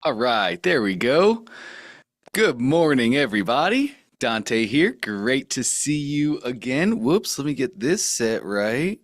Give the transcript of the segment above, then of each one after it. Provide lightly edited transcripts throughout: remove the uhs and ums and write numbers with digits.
All right, there we go. Good morning, everybody. Dante here. Great to see you again. Whoops, let me get this set right.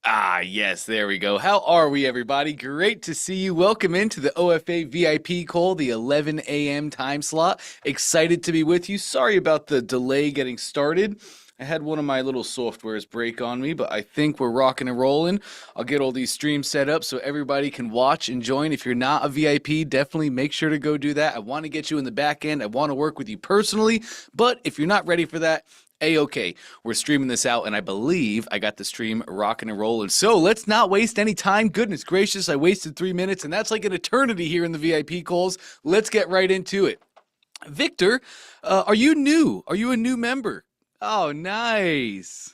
Ah, yes, there we go. How are we, everybody? Great to see you. Welcome into the OFA VIP call, the 11 a.m. time slot. Excited to be with you. Sorry about the delay getting started. I had one of my little softwares break on me, but I think we're rocking and rolling. I'll get all these streams set up so everybody can watch and join. If you're not a VIP, definitely make sure to go do that. I want to get you in the back end. I want to work with you personally, but if you're not ready for that, A-okay. We're streaming this out, and I believe I got the stream rocking and rolling. So let's not waste any time. Goodness gracious, I wasted 3 minutes, and that's like an eternity here in the VIP calls. Let's get right into it. Victor, are you new? Are you a new member? Oh, nice.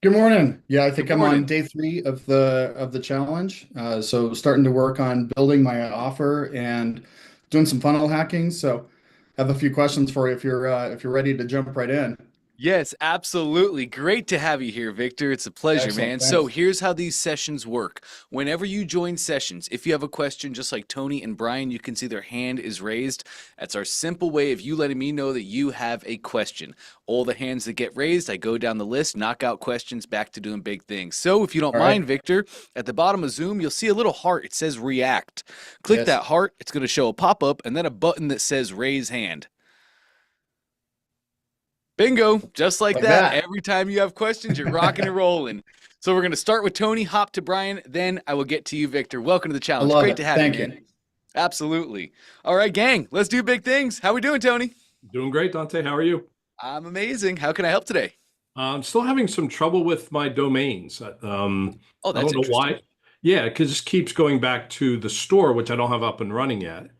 Good morning. Yeah, I Good think I'm on morning. day three of the challenge. So starting to work on building my offer and doing some funnel hacking. So I have a few questions for you if you're ready to jump right in. Yes, absolutely. Great to have you here, Victor. It's a pleasure, Excellent. man. So Thanks. here's how these sessions work. Whenever you join sessions, if you have a question, just like Tony and Brian, you can see their hand is raised. That's our simple way of you letting me know that you have a question. All the hands that get raised, I go down the list, knock out questions, back to doing big things. So if you don't All right. mind, Victor, at the bottom of Zoom, you'll see a little heart. It says react. Click Yes. that heart. It's going to show a pop-up and then a button that says raise hand. Bingo, just like Like that. that. Every time you have questions, you're rocking and rolling. So we're going to start with Tony, hop to Brian, then I will get to you, Victor. Welcome to the I challenge. love Great to it. have you, Thank man. you. Absolutely. All right, gang, let's do big things. How we doing, Tony? Doing great, Dante. How are you? I'm amazing. How can I help today? I'm still having some trouble with my domains. Oh, I that's don't know interesting. why. Yeah, because this keeps going back to the store, which I don't have up and running yet.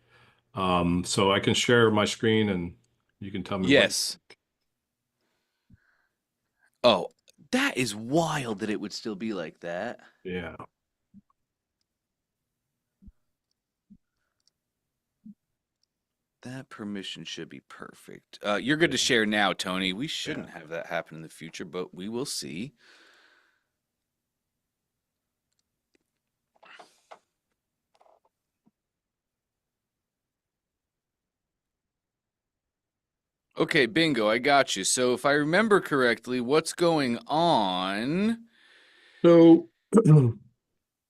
So I can share my screen and you can tell me what. Yes. Oh, that is wild that it would still be like that. Yeah. That permission should be perfect. You're good to share now, Tony. We Yeah. shouldn't have that happen in the future, but we will see. Okay, bingo, I got you. So if I remember correctly, what's going on? So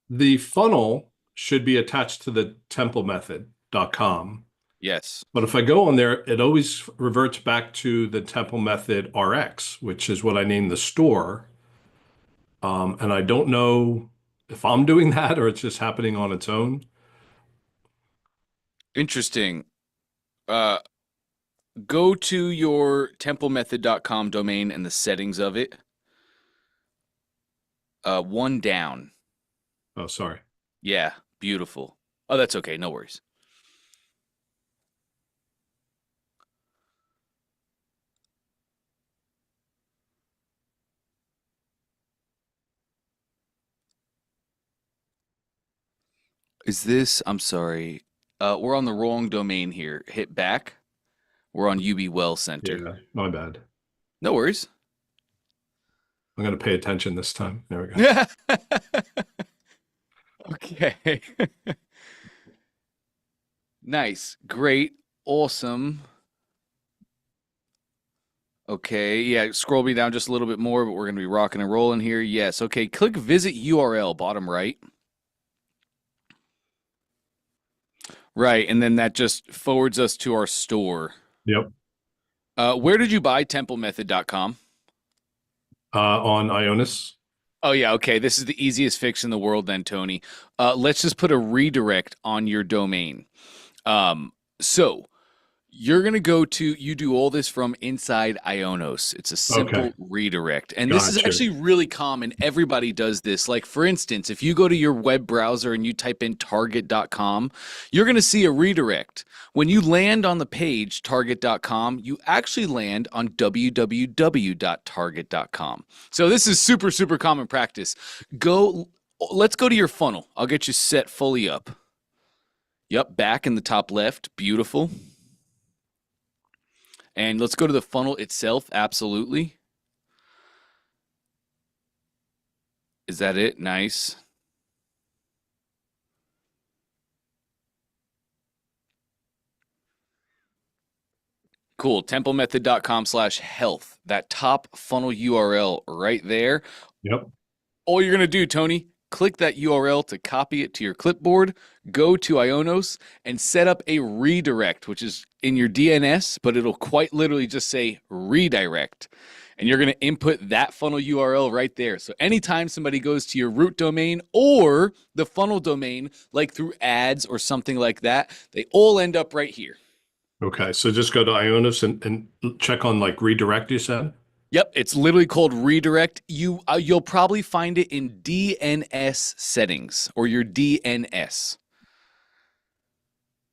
the funnel should be attached to the templemethod.com. Yes. But if I go on there, it always reverts back to the Temple Method RX, which is what I named the store. And I don't know if I'm doing that or it's just happening on its own. Interesting. Uh, go to your templemethod.com domain and the settings of it. One down. Oh, sorry. Yeah, beautiful. Oh, that's okay. No worries. Is this, I'm sorry. We're on the wrong domain here. Hit back. We're on UB Well Center. Yeah, my bad. No worries. I'm going to pay attention this time. There we go. Okay. Nice. Great. Awesome. Okay, yeah, scroll me down just a little bit more, but we're going to be rocking and rolling here. Yes, okay, click visit URL, bottom right. Right, and then that just forwards us to our store. Yep. Where did you buy templemethod.com? On Ionis. Oh, yeah, okay, this is the easiest fix in the world then, Tony. Let's just put a redirect on your domain. So you're going to go to, you do all this from inside Ionos. It's a Okay. simple redirect. And this is Gotcha. actually really common. Everybody does this. Like, for instance, if you go to your web browser and you type in target.com, you're going to see a redirect. When you land on the page, target.com, you actually land on www.target.com. So this is super, super common practice. Let's go to your funnel. I'll get you set fully up. Yep, back in the top left. Beautiful. And let's go to the funnel itself. Absolutely. Is that it? Nice. Cool. templemethod.com/health. That top funnel URL right there. Yep. All you're going to do, Tony, click that URL to copy it to your clipboard, go to Ionos, and set up a redirect, which is in your DNS, but it'll quite literally just say redirect. And you're going to input that funnel URL right there. So anytime somebody goes to your root domain or the funnel domain, like through ads or something like that, they all end up right here. Okay. So just go to Ionis and check on like redirect, you said? Yep, it's literally called redirect. You'll probably find it in DNS settings or your DNS.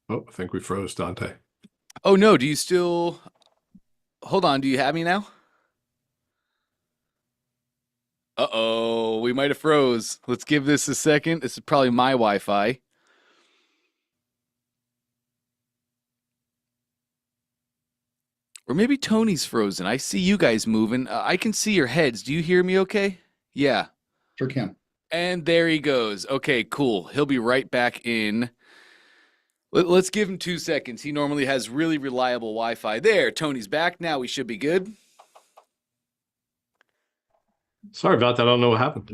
Oh, I think we froze Dante. Oh no, do you still hold on, do you have me now? Uh-oh, we might have froze. Let's give this a second. This is probably my Wi-Fi. Or maybe Tony's frozen. I see you guys moving. I can see your heads. Do you hear me okay? Yeah. Sure can. And there he goes. Okay, cool. He'll be right back in. Let's give him 2 seconds. He normally has really reliable Wi-Fi. There, Tony's back. Now we should be good. Sorry about that. I don't know what happened.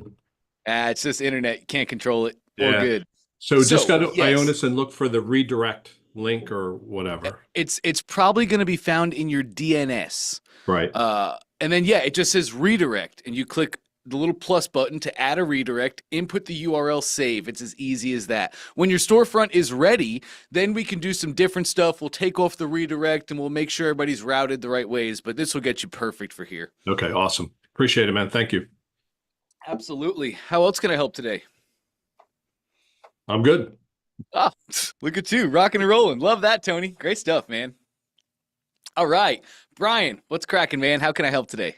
It's just internet. You can't control it. Yeah. All good. So just go to yes. Ionis and look for the redirect link or whatever. It's probably going to be found in your DNS. Right. And then, yeah, it just says redirect. And you click the little plus button to add a redirect, input the URL, save. It's as easy as that. When your storefront is ready, then we can do some different stuff. We'll take off the redirect and we'll make sure everybody's routed the right ways. But this will get you perfect for here. Okay, awesome. Appreciate it, man. Thank you. Absolutely. How else can I help today? I'm good. Ah, look at you, rocking and rolling. Love that, Tony. Great stuff, man. All right, Brian, what's cracking, man? How can I help today?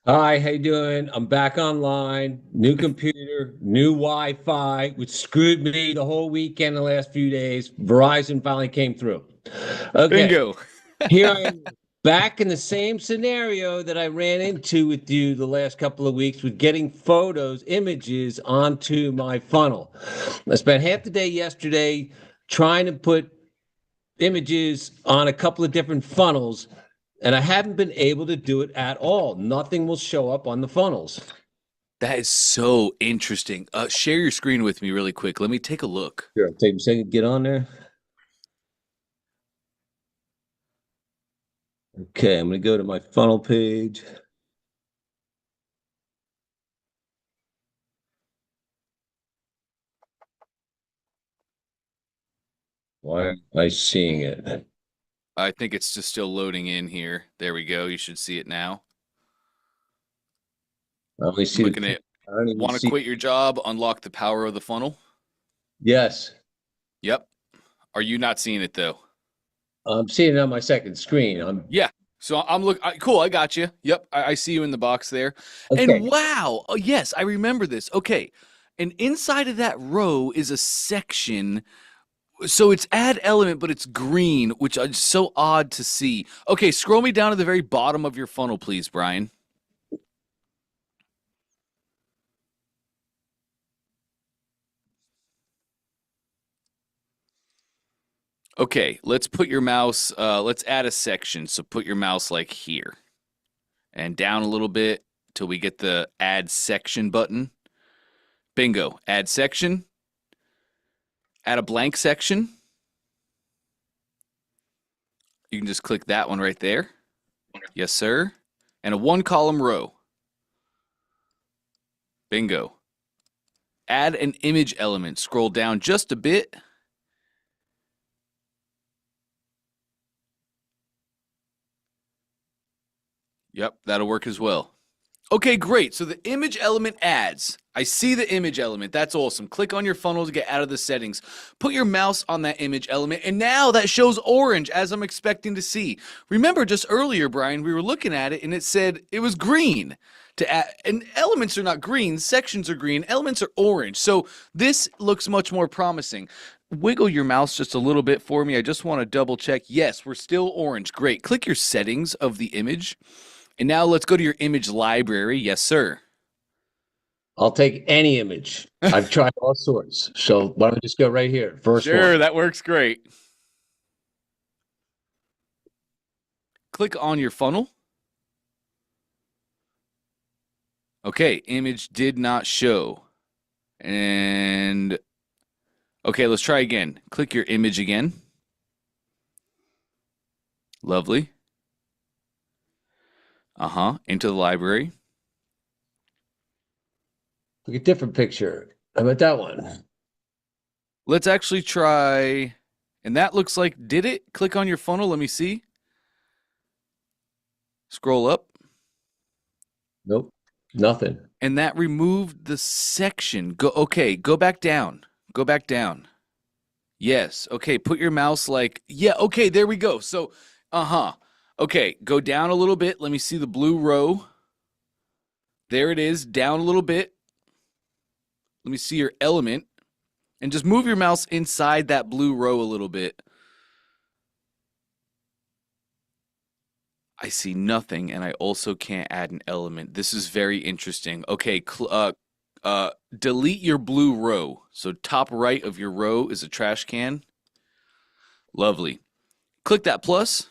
Hi, how you doing? I'm back online. New computer, new Wi-Fi, which screwed me the whole weekend, the last few days. Verizon finally came through. Okay, Bingo. here I am, back in the same scenario that I ran into with you the last couple of weeks with getting photos, images onto my funnel. I spent half the day yesterday trying to put images on a couple of different funnels, and I haven't been able to do it at all. Nothing will show up on the funnels. That is so interesting. Share your screen with me really quick. Let me take a look. Sure, take a second to get on there. Okay, I'm going to go to my funnel page. Why am I seeing it? I think it's just still loading in here. There we go. You should see it now. I only see Looking at want to quit your job, unlock the power of the funnel. Yes. Yep. Are you not seeing it though? I'm seeing it on my second screen. Yeah. So I'm cool. I got you. Yep. I see you in the box there. Okay. And wow. Oh, yes. I remember this. Okay. And inside of that row is a section. So it's add element, but it's green, which is so odd to see. Okay. Scroll me down to the very bottom of your funnel, please, Brian. Okay, let's put your mouse, let's add a section. So put your mouse like here and down a little bit till we get the add section button. Bingo, add section. Add a blank section. You can just click that one right there. Yes, sir. And a 1-column row. Bingo. Add an image element. Scroll down just a bit. Yep, that'll work as well. Okay, great. So the image element adds. I see the image element. That's awesome. Click on your funnel to get out of the settings. Put your mouse on that image element, and now that shows orange as I'm expecting to see. Remember just earlier, Brian, we were looking at it and it said it was green. To add, and elements are not green, sections are green, elements are orange. So this looks much more promising. Wiggle your mouse just a little bit for me. I just want to double check. Yes, we're still orange. Great. Click your settings of the image. And now let's go to your image library. Yes, sir. I'll take any image. I've tried all sorts. So why don't we just go right here? First Sure, one. that works great. click on your funnel. Okay, image did not show. And okay, let's try again. Click your image again. Lovely. Into the library. Look at different picture. How about that one? Let's actually try, and that looks like, did it? Click on your funnel, let me see. Scroll up. Nope, nothing. And that removed the section. Go back down. Go back down. Yes, okay, put your mouse like, yeah, okay, there we go. So, okay, go down a little bit. Let me see the blue row. There it is, down a little bit. Let me see your element. And just move your mouse inside that blue row a little bit. I see nothing, and I also can't add an element. This is very interesting. Okay, delete your blue row. So top right of your row is a trash can. Lovely. Click that plus.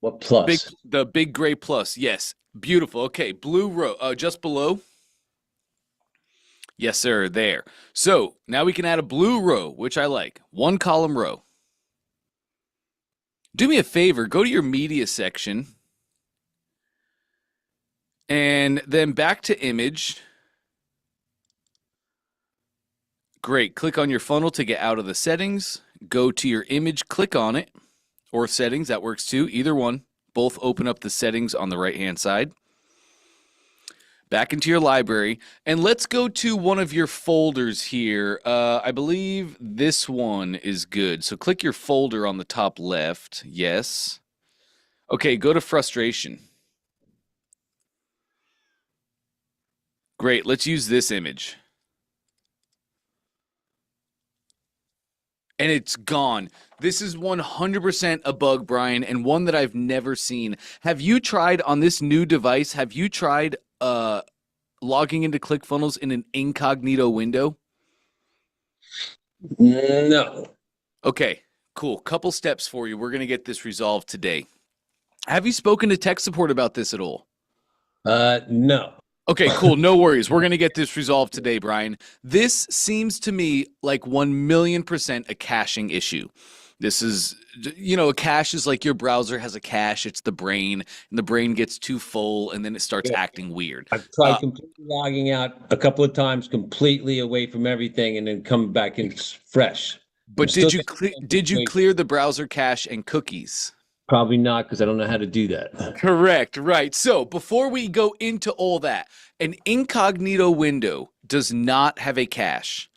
What plus? The big gray plus. Yes. Beautiful. Okay, blue row. Just below. Yes, sir. There. So now we can add a blue row, which I like. One column row. Do me a favor. Go to your media section. And then back to image. Great. Click on your funnel to get out of the settings. Go to your image. Click on it. Or settings. That works too. Either one. Both open up the settings on the right-hand side. Back into your library. And let's go to one of your folders here. I believe this one is good. So click your folder on the top left. Yes. Okay, go to frustration. Great. Let's use this image. And it's gone. This is 100% a bug, Brian, and one that I've never seen. Have you tried on this new device, have you tried logging into ClickFunnels in an incognito window? No. Okay, cool. Couple steps for you. We're going to get this resolved today. Have you spoken to tech support about this at all? No. Okay, cool. No worries. We're going to get this resolved today, Brian. This seems to me like 1,000,000% a caching issue. This is, a cache is like your browser has a cache. It's the brain, and the brain gets too full, and then it starts acting weird. I've tried completely logging out a couple of times, completely away from everything, and then come back in fresh. But did you clear the browser cache and cookies? Probably not, because I don't know how to do that. Correct, right. So before we go into all that, an incognito window does not have a cache.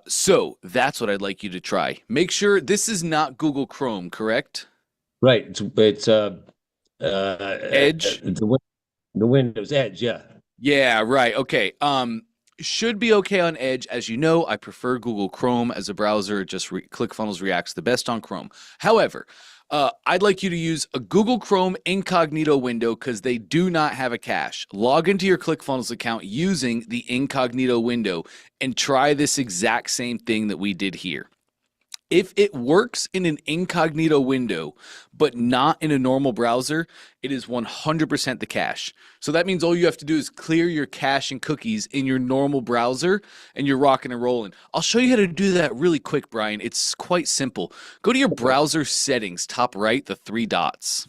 So that's what I'd like you to try. Make sure this is not Google Chrome, correct? Right. It's Edge. The Windows Edge, yeah. Yeah, right. Okay. Should be okay on Edge. As you know, I prefer Google Chrome as a browser. Just ClickFunnels reacts the best on Chrome. However, I'd like you to use a Google Chrome incognito window because they do not have a cache. Log into your ClickFunnels account using the incognito window and try this exact same thing that we did here. If it works in an incognito window, but not in a normal browser, it is 100% the cache. So that means all you have to do is clear your cache and cookies in your normal browser, and you're rocking and rolling. I'll show you how to do that really quick, Brian. It's quite simple. Go to your browser settings, top right, the 3 dots.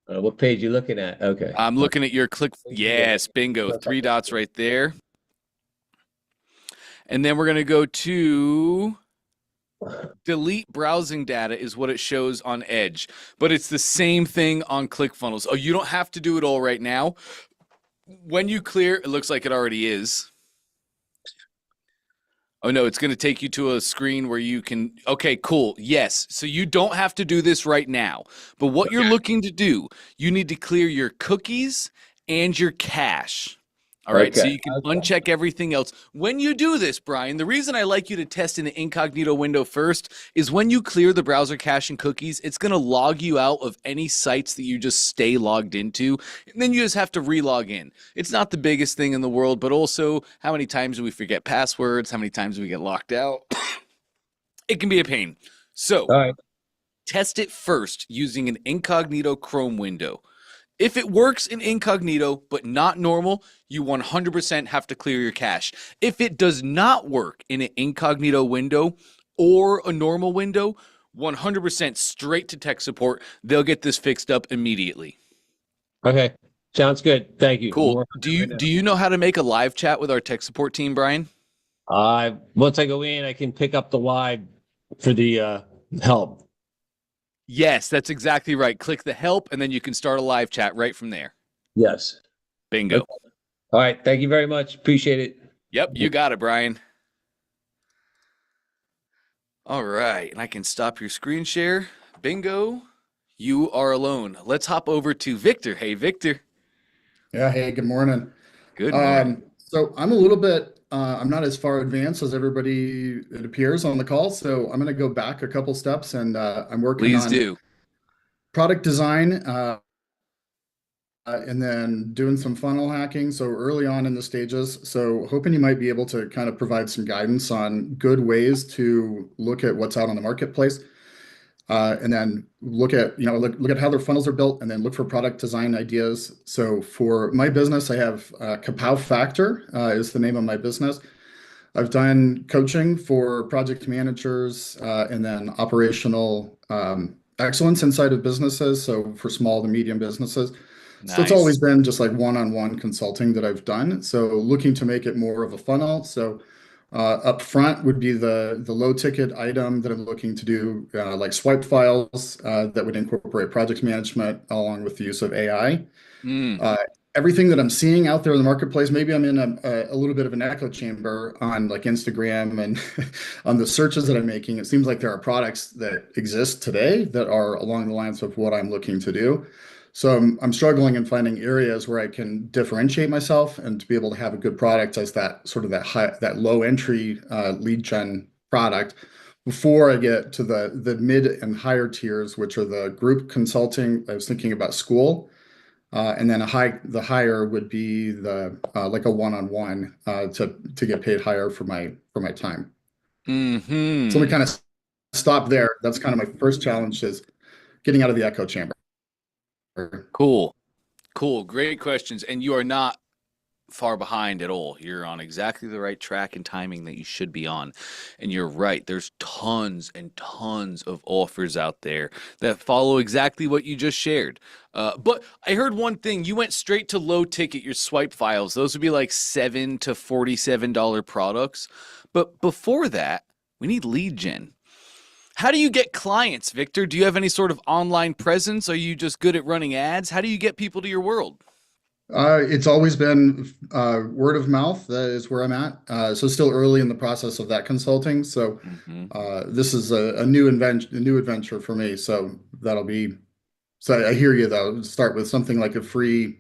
What page are you looking at? Okay. I'm looking at your Yes, bingo. 3 dots right there. And then we're going to go to delete browsing data is what it shows on Edge. But it's the same thing on ClickFunnels. Oh, you don't have to do it all right now. When you clear, it looks like it already is. Oh, no, it's going to take you to a screen where you can. Okay, cool. Yes. So you don't have to do this right now. But what you're looking to do, you need to clear your cookies and your cache. All right, so you can uncheck everything else. When you do this, Brian, the reason I like you to test in the incognito window first is when you clear the browser cache and cookies, it's going to log you out of any sites that you just stay logged into, and then you just have to re-log in. It's not the biggest thing in the world, but also how many times do we forget passwords? How many times do we get locked out? It can be a pain. So All right. test it first using an incognito Chrome window. If it works in incognito but not normal, you 100% have to clear your cache. If it does not work in an incognito window or a normal window, 100% straight to tech support. They'll get this fixed up immediately. Okay. Sounds good. Thank you. I'm Cool. working Do on it you right now. do you know how to make a live chat with our tech support team, Brian? Once I go in, I can pick up the live for the help. Yes, that's exactly right. Click the help and then you can start a live chat right from there. Yes. Bingo. Okay. All right. Thank you very much. Appreciate it. Yep, you got it, Brian. All right, and I can stop your screen share. Bingo. You are alone. Let's hop over to Victor. Hey, Victor. Yeah, hey, good morning. Good morning. So I'm a little bit, I'm not as far advanced as everybody it appears on the call. So I'm going to go back a couple steps and I'm working Please on do. product design and then doing some funnel hacking. So early on in the stages. So hoping you might be able to kind of provide some guidance on good ways to look at what's out on the marketplace. And then look at, look at how their funnels are built and then look for product design ideas. So for my business, I have Kapow Factor is the name of my business. I've done coaching for project managers and then operational excellence inside of businesses. So for small to medium businesses. So it's always been just like one-on-one consulting that I've done. So looking to make it more of a funnel. So up front would be the low ticket item that I'm looking to do, like swipe files that would incorporate project management along with the use of AI. Everything that I'm seeing out there in the marketplace, maybe I'm in a little bit of an echo chamber on like Instagram and on the searches that I'm making. It seems like there are products that exist today that are along the lines of what I'm looking to do. So I'm struggling in finding areas where I can differentiate myself and to be able to have a good product as that sort of that low entry lead gen product before I get to the mid and higher tiers, which are the group consulting. I was thinking about school, and then the higher would be the like a one-on-one to get paid higher for my time. So we kind of stop there. That's kind of my first challenge is getting out of the echo chamber. Cool. Great questions. And you are not far behind at all. You're on exactly the right track and timing that you should be on. And you're right. There's tons and tons of offers out there that follow exactly what you just shared. But I heard one thing. You went straight to low ticket, your swipe files. Those would be like $7 to $47 products. But before that, we need lead gen. How do you get clients, Victor? Do you have any sort of online presence? Are you just good at running ads? How do you get people to your world? It's always been word of mouth. That is where I'm at. So still early in the process of that consulting. So this is a new adventure for me. So that'll be. So I hear you though. Start with something like a free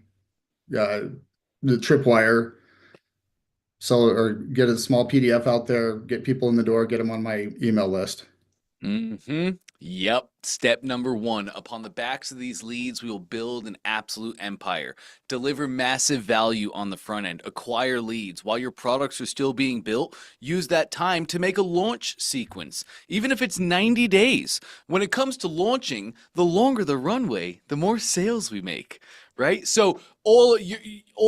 the tripwire. Sell or get a small PDF out there. Get people in the door. Get them on my email list. Yep. Step number 1. Upon the backs of these leads, we will build an absolute empire. Deliver massive value on the front end. Acquire leads. While your products are still being built, use that time to make a launch sequence. Even if it's 90 days. When it comes to launching, the longer the runway, the more sales we make, right? So all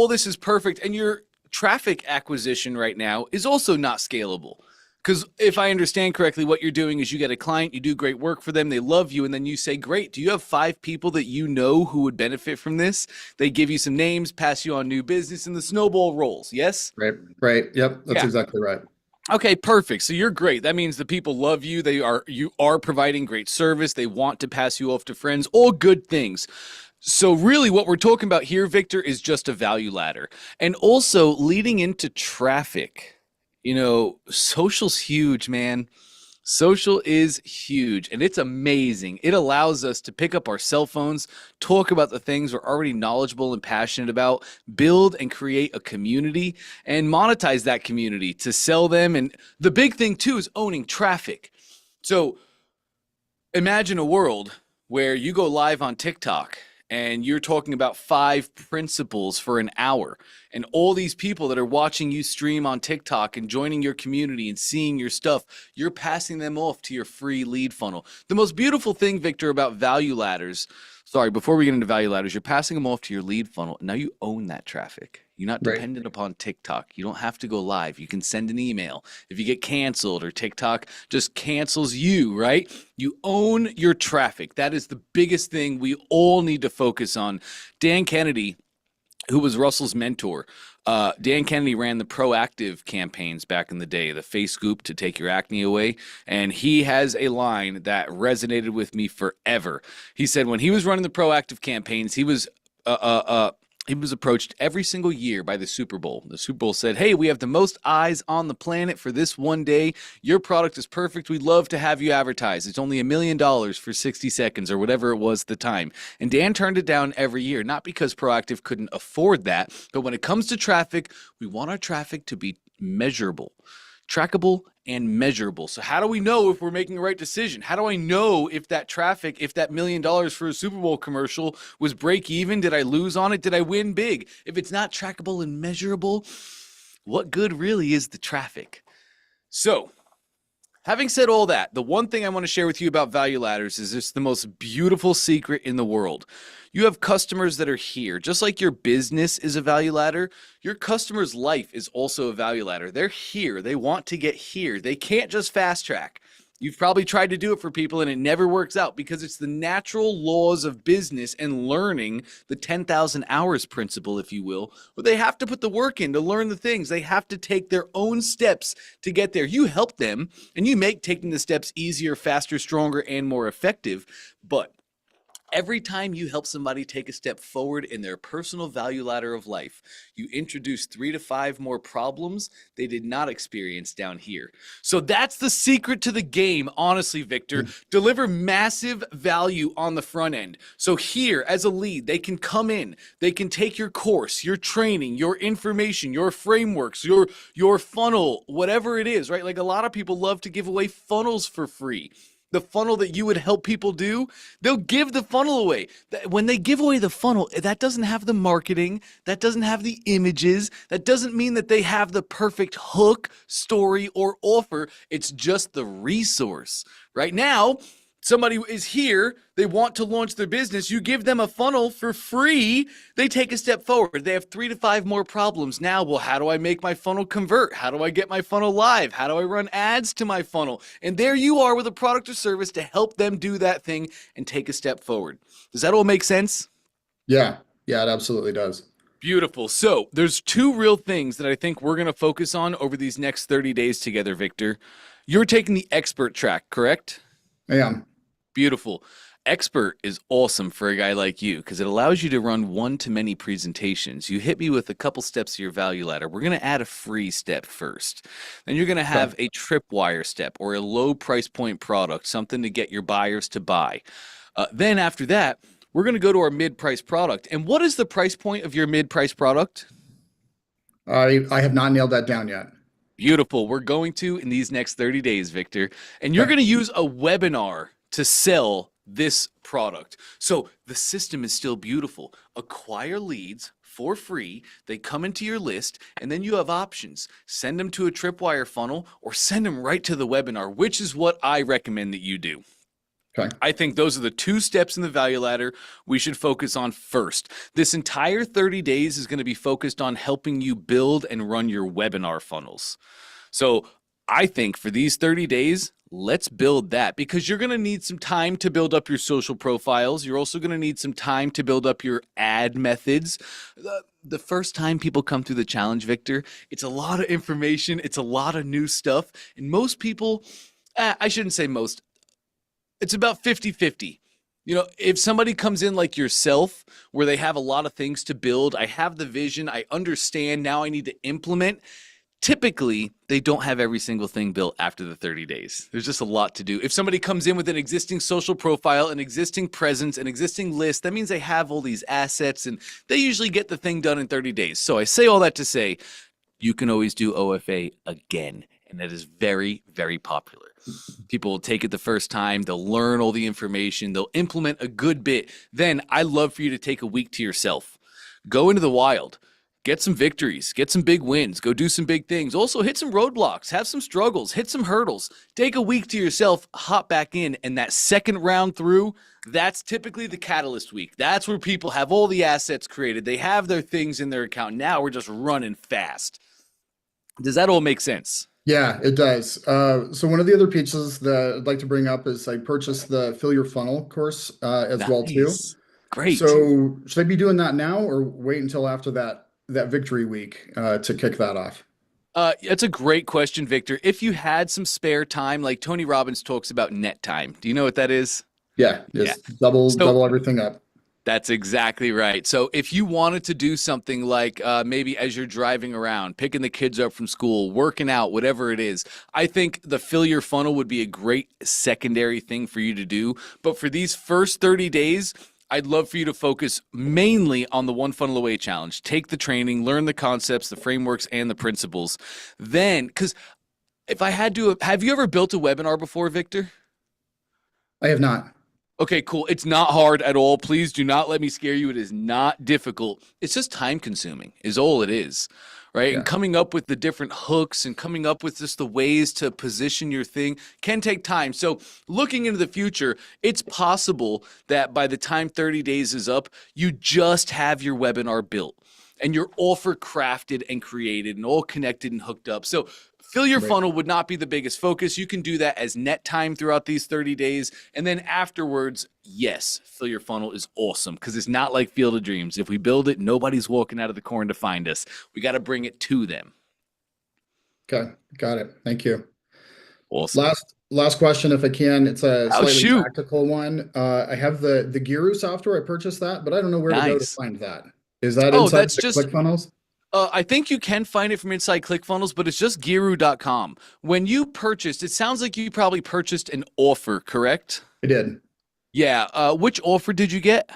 this is perfect. And your traffic acquisition right now is also not scalable. Because if I understand correctly, what you're doing is you get a client, you do great work for them, they love you, and then you say, great, do you have 5 people that you know who would benefit from this? They give you some names, pass you on new business, and the snowball rolls, yes? Right. Yep, that's exactly right. Okay, perfect. So you're great. That means the people love you. You are providing great service. They want to pass you off to friends, all good things. So really what we're talking about here, Victor, is just a value ladder. And also leading into traffic. Social's huge, man. Social is huge, and it's amazing. It allows us to pick up our cell phones, talk about the things we're already knowledgeable and passionate about, build and create a community, and monetize that community to sell them. And the big thing, too, is owning traffic. So imagine a world where you go live on TikTok and you're talking about 5 principles for an hour, and all these people that are watching you stream on TikTok and joining your community and seeing your stuff, you're passing them off to your free lead funnel. The most beautiful thing, Victor, about value ladders, sorry, before we get into value ladders, you're passing them off to your lead funnel. Now you own that traffic. You're not Right. dependent upon TikTok. You don't have to go live. You can send an email. If you get canceled or TikTok just cancels you, right? You own your traffic. That is the biggest thing we all need to focus on. Dan Kennedy, who was Russell's mentor, Dan Kennedy ran the proactive campaigns back in the day, the face scoop to take your acne away. And he has a line that resonated with me forever. He said when he was running the proactive campaigns, he was approached every single year by the Super Bowl. The Super Bowl said, hey, we have the most eyes on the planet for this one day. Your product is perfect. We'd love to have you advertise. It's only $1 million for 60 seconds or whatever it was at the time. And Dan turned it down every year, not because Proactive couldn't afford that, but when it comes to traffic, we want our traffic to be measurable, trackable, and measurable. So how do we know if we're making the right decision? How do I know if that traffic, if that $1 million for a Super Bowl commercial was break even? Did I lose on it? Did I win big? If it's not trackable and measurable, what good really is the traffic? So having said all that, the one thing I want to share with you about value ladders is it's the most beautiful secret in the world. You have customers that are here. Just like your business is a value ladder, your customer's life is also a value ladder. They're here. They want to get here. They can't just fast track. You've probably tried to do it for people and it never works out because it's the natural laws of business and learning, the 10,000 hours principle, if you will, where they have to put the work in to learn the things. They have to take their own steps to get there. You help them and you make taking the steps easier, faster, stronger, and more effective. But every time you help somebody take a step forward in their personal value ladder of life, you introduce 3 to 5 more problems they did not experience down here. So that's the secret to the game, honestly, Victor. Deliver massive value on the front end. So here, as a lead, they can come in, they can take your course, your training, your information, your frameworks, your funnel, whatever it is, right? Like a lot of people love to give away funnels for free. The funnel that you would help people do, they'll give the funnel away. When they give away the funnel, that doesn't have the marketing, that doesn't have the images, that doesn't mean that they have the perfect hook, story, or offer. It's just the resource. Right now, somebody is here, they want to launch their business, you give them a funnel for free, they take a step forward. They have 3 to 5 more problems. Now, well, how do I make my funnel convert? How do I get my funnel live? How do I run ads to my funnel? And there you are with a product or service to help them do that thing and take a step forward. Does that all make sense? Yeah, it absolutely does. Beautiful. So there's 2 real things that I think we're going to focus on over these next 30 days together, Victor. You're taking the expert track, correct? I am. Beautiful. Expert is awesome for a guy like you because it allows you to run one-to-many presentations. You hit me with a couple steps of your value ladder. We're going to add a free step first. Then you're going to have a tripwire step or a low price point product, something to get your buyers to buy. Then after that, we're going to go to our mid-price product. And what is the price point of your mid-price product? I have not nailed that down yet. Beautiful. We're going to in these next 30 days, Victor. And you're going to use a webinar to sell this product. So the system is still beautiful. Acquire leads for free. They come into your list and then you have options. Send them to a tripwire funnel or send them right to the webinar, which is what I recommend that you do. Okay. I think those are the 2 steps in the value ladder we should focus on first. This entire 30 days is going to be focused on helping you build and run your webinar funnels. So I think for these 30 days, let's build that because you're going to need some time to build up your social profiles. You're also going to need some time to build up your ad methods. The first time people come through the challenge, Victor, it's a lot of information. It's a lot of new stuff. And most people, I shouldn't say most, it's about 50-50. You know, if somebody comes in like yourself, where they have a lot of things to build, I have the vision, I understand, now I need to implement. Typically, they don't have every single thing built after the 30 days. There's just a lot to do. If somebody comes in with an existing social profile, an existing presence, an existing list, that means they have all these assets and they usually get the thing done in 30 days. So I say all that to say, you can always do OFA again. And that is very, very popular. People will take it the first time. They'll learn all the information. They'll implement a good bit. Then I'd love for you to take a week to yourself. Go into the wild. Get some victories. Get some big wins. Go do some big things. Also, hit some roadblocks. Have some struggles. Hit some hurdles. Take a week to yourself. Hop back in. And that second round through, that's typically the catalyst week. That's where people have all the assets created. They have their things in their account. Now we're just running fast. Does that all make sense? Yeah, it does. So one of the other pieces that I'd like to bring up is I purchased the Fill Your Funnel course as well too. Nice. Great. So should I be doing that now or wait until after that victory week to kick that off? It's a great question, Victor. If you had some spare time, like Tony Robbins talks about net time. Do you know what that is? Yeah, just double everything up. That's exactly right. So if you wanted to do something like maybe as you're driving around, picking the kids up from school, working out, whatever it is, I think the Fill Your Funnel would be a great secondary thing for you to do. But for these first 30 days, I'd love for you to focus mainly on the One Funnel Away challenge. Take the training, learn the concepts, the frameworks, and the principles. Then, because if I had to, have you ever built a webinar before, Victor? I have not. Okay, cool. It's not hard at all. Please do not let me scare you. It is not difficult. It's just time consuming is all it is, right? Yeah. And coming up with the different hooks and coming up with just the ways to position your thing can take time. So looking into the future, it's possible that by the time 30 days is up, you just have your webinar built and your offer crafted and created and all connected and hooked up. So Fill Your Funnel would not be the biggest focus. You can do that as net time throughout these 30 days. And then afterwards, yes, Fill Your Funnel is awesome because it's not like Field of Dreams. If we build it, nobody's walking out of the corn to find us. We got to bring it to them. Okay, got it. Thank you. Awesome. Last question, if I can. It's a slightly shoot. tactical one. I have the Giru software. I purchased that, but I don't know where to go to find that. Is that inside that's just ClickFunnels? I think you can find it from inside ClickFunnels, but it's just Giru.com. When you purchased, it sounds like you probably purchased an offer, correct? I did. Yeah. Which offer did you get?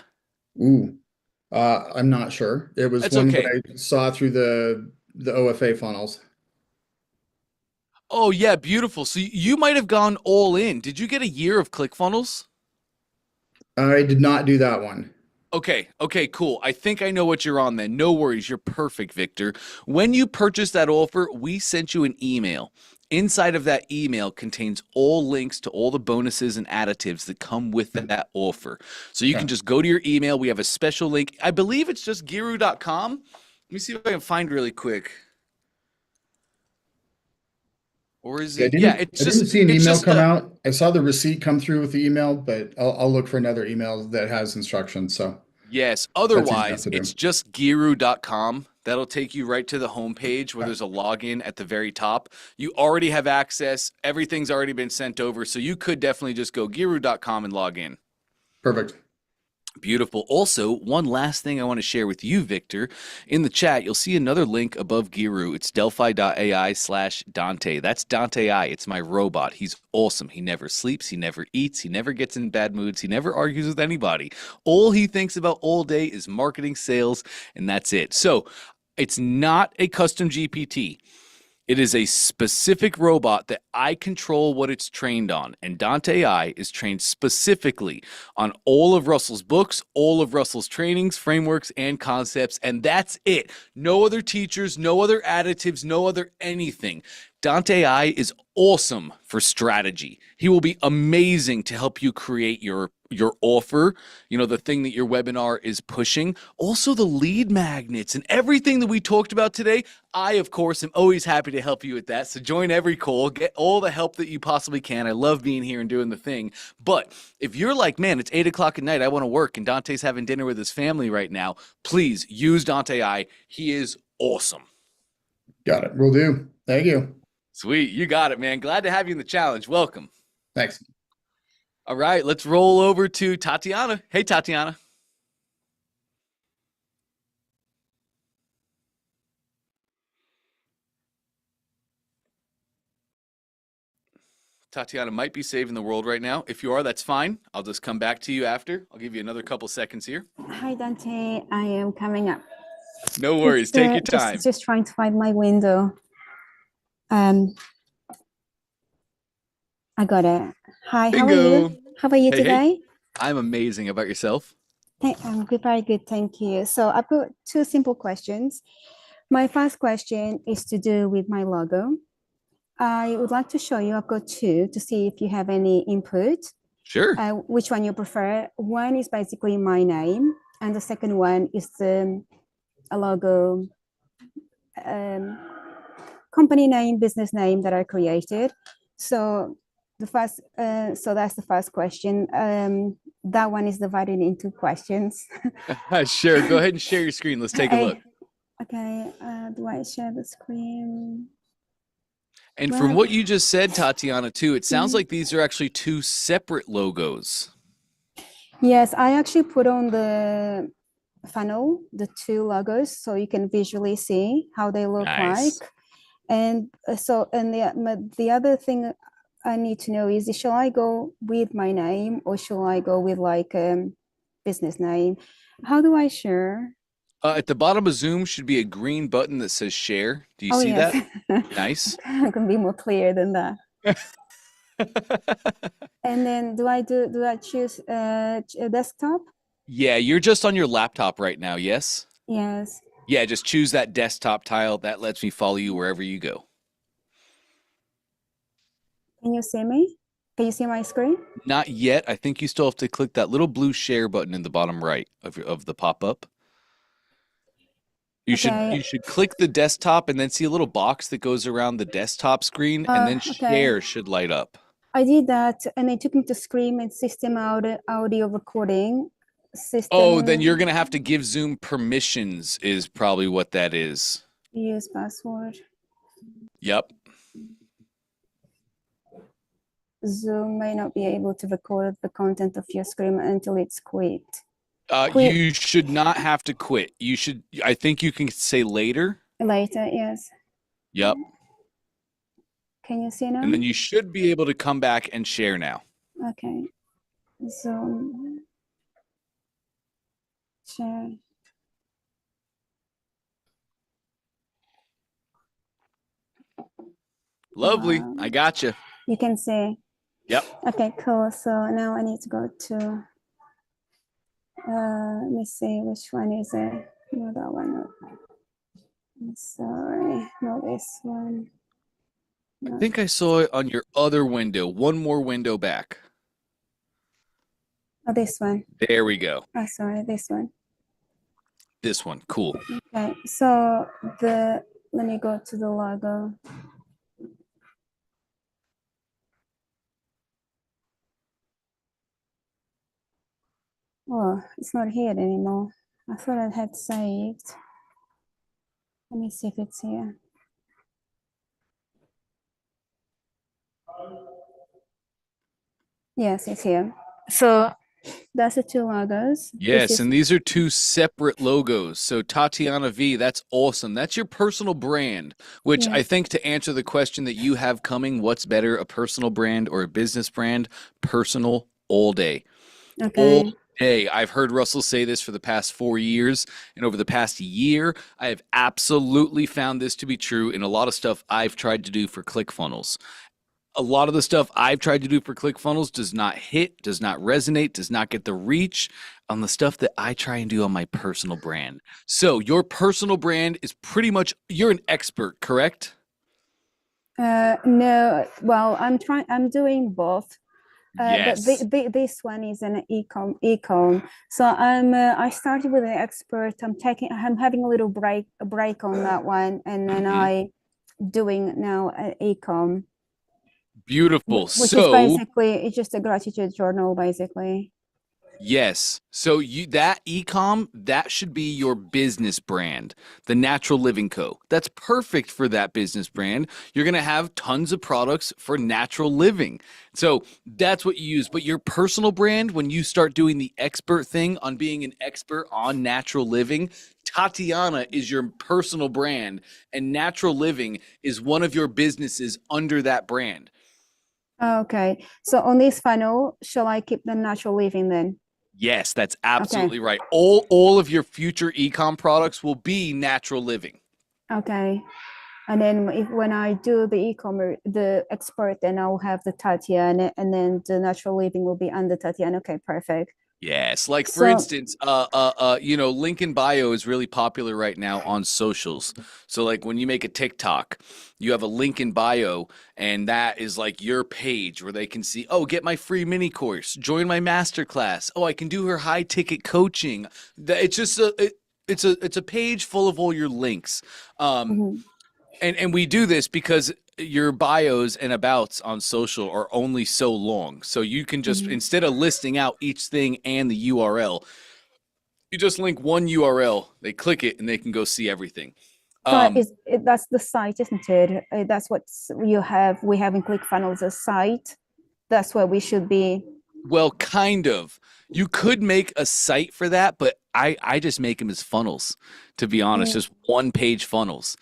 Ooh, I'm not sure. It was That's one okay. that I saw through the OFA funnels. Oh, yeah, beautiful. So you might have gone all in. Did you get a year of ClickFunnels? I did not do that one. Okay, cool. I think I know what you're on then. No worries. You're perfect, Victor. When you purchased that offer, we sent you an email. Inside of that email contains all links to all the bonuses and additives that come with that offer. So you can just go to your email. We have a special link. I believe it's just Giru.com. Let me see if I can find really quick. Or is it? I didn't see an email come out. I saw the receipt come through with the email, but I'll look for another email that has instructions. So yes, otherwise it's just Giru.com. That'll take you right to the homepage where there's a login at the very top. You already have access. Everything's already been sent over. So you could definitely just go Giru.com and log in. Perfect. Beautiful. Also, one last thing I want to share with you, Victor. In the chat, you'll see another link above Giru. It's delphi.ai/Dante. That's Dante AI. It's my robot. He's awesome. He never sleeps. He never eats. He never gets in bad moods. He never argues with anybody. All he thinks about all day is marketing, sales, and that's it. So it's not a custom GPT. It is a specific robot that I control what it's trained on. And Dante AI is trained specifically on all of Russell's books, all of Russell's trainings, frameworks, and concepts. And that's it. No other teachers, no other additives, no other anything. Dante AI is awesome for strategy. He will be amazing to help you create your offer, the thing that your webinar is pushing. Also the lead magnets and everything that we talked about today. I, of course, am always happy to help you with that. So join every call, get all the help that you possibly can. I love being here and doing the thing. But if you're like, man, it's 8 o'clock at night, I want to work, and Dante's having dinner with his family right now, please use Dante AI. He is awesome. Got it. Will do. Thank you. Sweet. You got it, man. Glad to have you in the challenge. Welcome. Thanks. All right, let's roll over to Tatiana. Hey, Tatiana. Tatiana might be saving the world right now. If you are, that's fine. I'll just come back to you after. I'll give you another couple seconds here. Hi, Dante. I am coming up. No worries. Take your time. Just trying to find my window. I got it. Hi, how are Bingo. you? How are you Hey, hey. today? I'm amazing. How about yourself? I'm good, very good, thank you. So I've got two simple questions. My first question is to do with my logo. I would like to show you, I've got two to see if you have any input, Sure. which one you prefer. One is basically my name, and the second one is a logo, um, company name, business name that I created. So that's the first question. That one is divided into questions. Sure. Go ahead and share your screen. Let's take a look. Okay, do I share the screen? And from what you just said, Tatiana, too, it sounds like these are actually two separate logos. Yes, I actually put on the funnel the two logos so you can visually see how they look Nice. like. And the other thing I need to know is, shall I go with my name or shall I go with like business name? How do I share? At the bottom of Zoom should be a green button that says share. Do you Oh, see yes. that? Nice. I can be more clear than that. And then do I choose a desktop? Yeah, you're just on your laptop right now, yes? Yes. Yeah, just choose that desktop tile. That lets me follow you wherever you go. Can you see me? Can you see my screen? Not yet. I think you still have to click that little blue share button in the bottom right of the pop-up. You Okay. should click the desktop and then see a little box that goes around the desktop screen, and then Okay. share should light up. I did that, and it took me to Scream and System Audio Recording System. Oh, then you're gonna have to give Zoom permissions is probably what that is. Use password. Yep. Zoom may not be able to record the content of your Scream until it's quit. You should not have to quit. I think you can say later. Later, yes. Yep. Can you see now? And then you should be able to come back and share now. Okay. Zoom. Share. Lovely. I gotcha. You can see. Yep. Okay, cool. So now I need to go to, let me see, which one is it? No, that one. No. I'm sorry, not this one. I think I saw it on your other window. One more window back. Oh, this one. There we go. Oh, sorry, this one. This one. Cool. Okay, so let me go to the logo. Oh, it's not here anymore. I thought I had saved. Let me see if it's here. Yes, it's here. So that's the two logos. Yes, and these are two separate logos. So Tatiana V, that's awesome. That's your personal brand, which I think to answer the question that you have coming, what's better, a personal brand or a business brand? Personal all day. Okay. All day. I've heard Russell say this for the past 4 years, and over the past year, I have absolutely found this to be true in a lot of stuff I've tried to do for ClickFunnels. A lot of the stuff I've tried to do for ClickFunnels does not hit, does not resonate, does not get the reach on the stuff that I try and do on my personal brand. So your personal brand is pretty much, you're an expert, correct? No, well, I'm doing both. Yes. But this one is an ecom. So I started with an expert. I'm having a little break on that one, and then I doing now an ecom. Beautiful. Which is basically, it's just a gratitude journal, basically. Yes. So that ecom, that should be your business brand, the Natural Living Co. That's perfect for that business brand. You're going to have tons of products for natural living. So that's what you use. But your personal brand, when you start doing the expert thing on being an expert on natural living, Tatiana is your personal brand, and natural living is one of your businesses under that brand. Okay. So on this funnel, shall I keep the natural living then? Yes, that's absolutely right. All of your future ecom products will be natural living. Okay. And then when I do the e-commerce, the export, then I'll have the Tatiana, and then the natural living will be under Tatiana. Okay, perfect. Yes, like for So- instance, link in bio is really popular right now on socials. So like when you make a TikTok, you have a link in bio, and that is like your page where they can see, oh, get my free mini course, join my masterclass. Oh, I can do her high ticket coaching. It's just it's a page full of all your links. Mhm. And we do this because your bios and abouts on social are only so long. So you can just, instead of listing out each thing and the URL, you just link one URL, they click it, and they can go see everything. But that's the site, isn't it? That's what we have in ClickFunnels, a site. That's where we should be. Well, kind of. You could make a site for that, but I just make them as funnels, to be honest, just one-page funnels.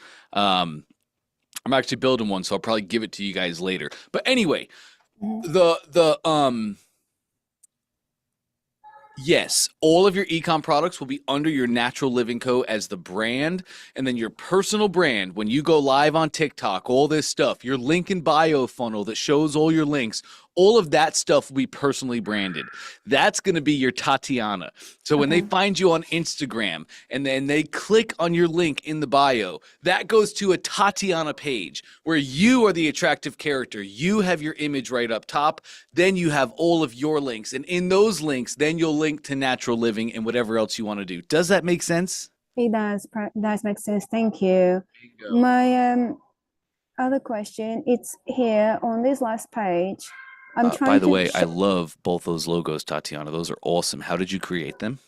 I'm actually building one, so I'll probably give it to you guys later. But anyway, yes, all of your ecom products will be under your Natural Living Co. as the brand, and then your personal brand, when you go live on TikTok, all this stuff, your link in bio funnel that shows all your links, all of that stuff will be personally branded. That's going to be your Tatiana. So when they find you on Instagram and then they click on your link in the bio, that goes to a Tatiana page where you are the attractive character. You have your image right up top. Then you have all of your links. And in those links, then you'll link to Natural Living and whatever else you want to do. Does that make sense? It does make sense. Thank you. There you go. My other question, it's here on this last page. I'm trying By the to way, I love both those logos, Tatiana. Those are awesome. How did you create them?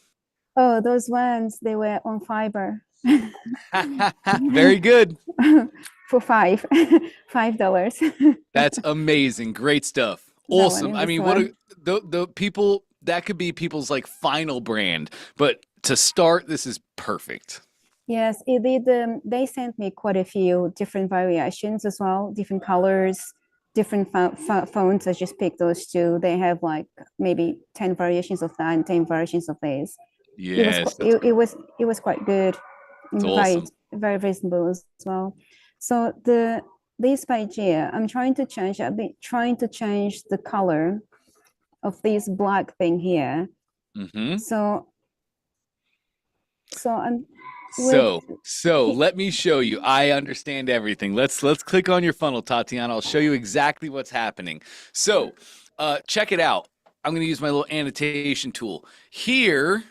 Oh, those ones, they were on Fiverr. Very good. For $5. That's amazing. Great stuff. That one Awesome. and I this mean, one. the people, that could be people's like final brand, but to start, this is perfect. Yes, it did. They sent me quite a few different variations as well, different colors, different fonts. I just picked those two. They have like maybe 10 variations of that and 10 variations of this. Yes. It was quite good. It's and awesome. very reasonable as well. So this page here, I'm trying to change. I've been trying to change the color of this black thing here. Mm-hmm. So I'm So let me show you. I understand everything. Let's click on your funnel, Tatiana. I'll show you exactly what's happening. So check it out. I'm going to use my little annotation tool. Here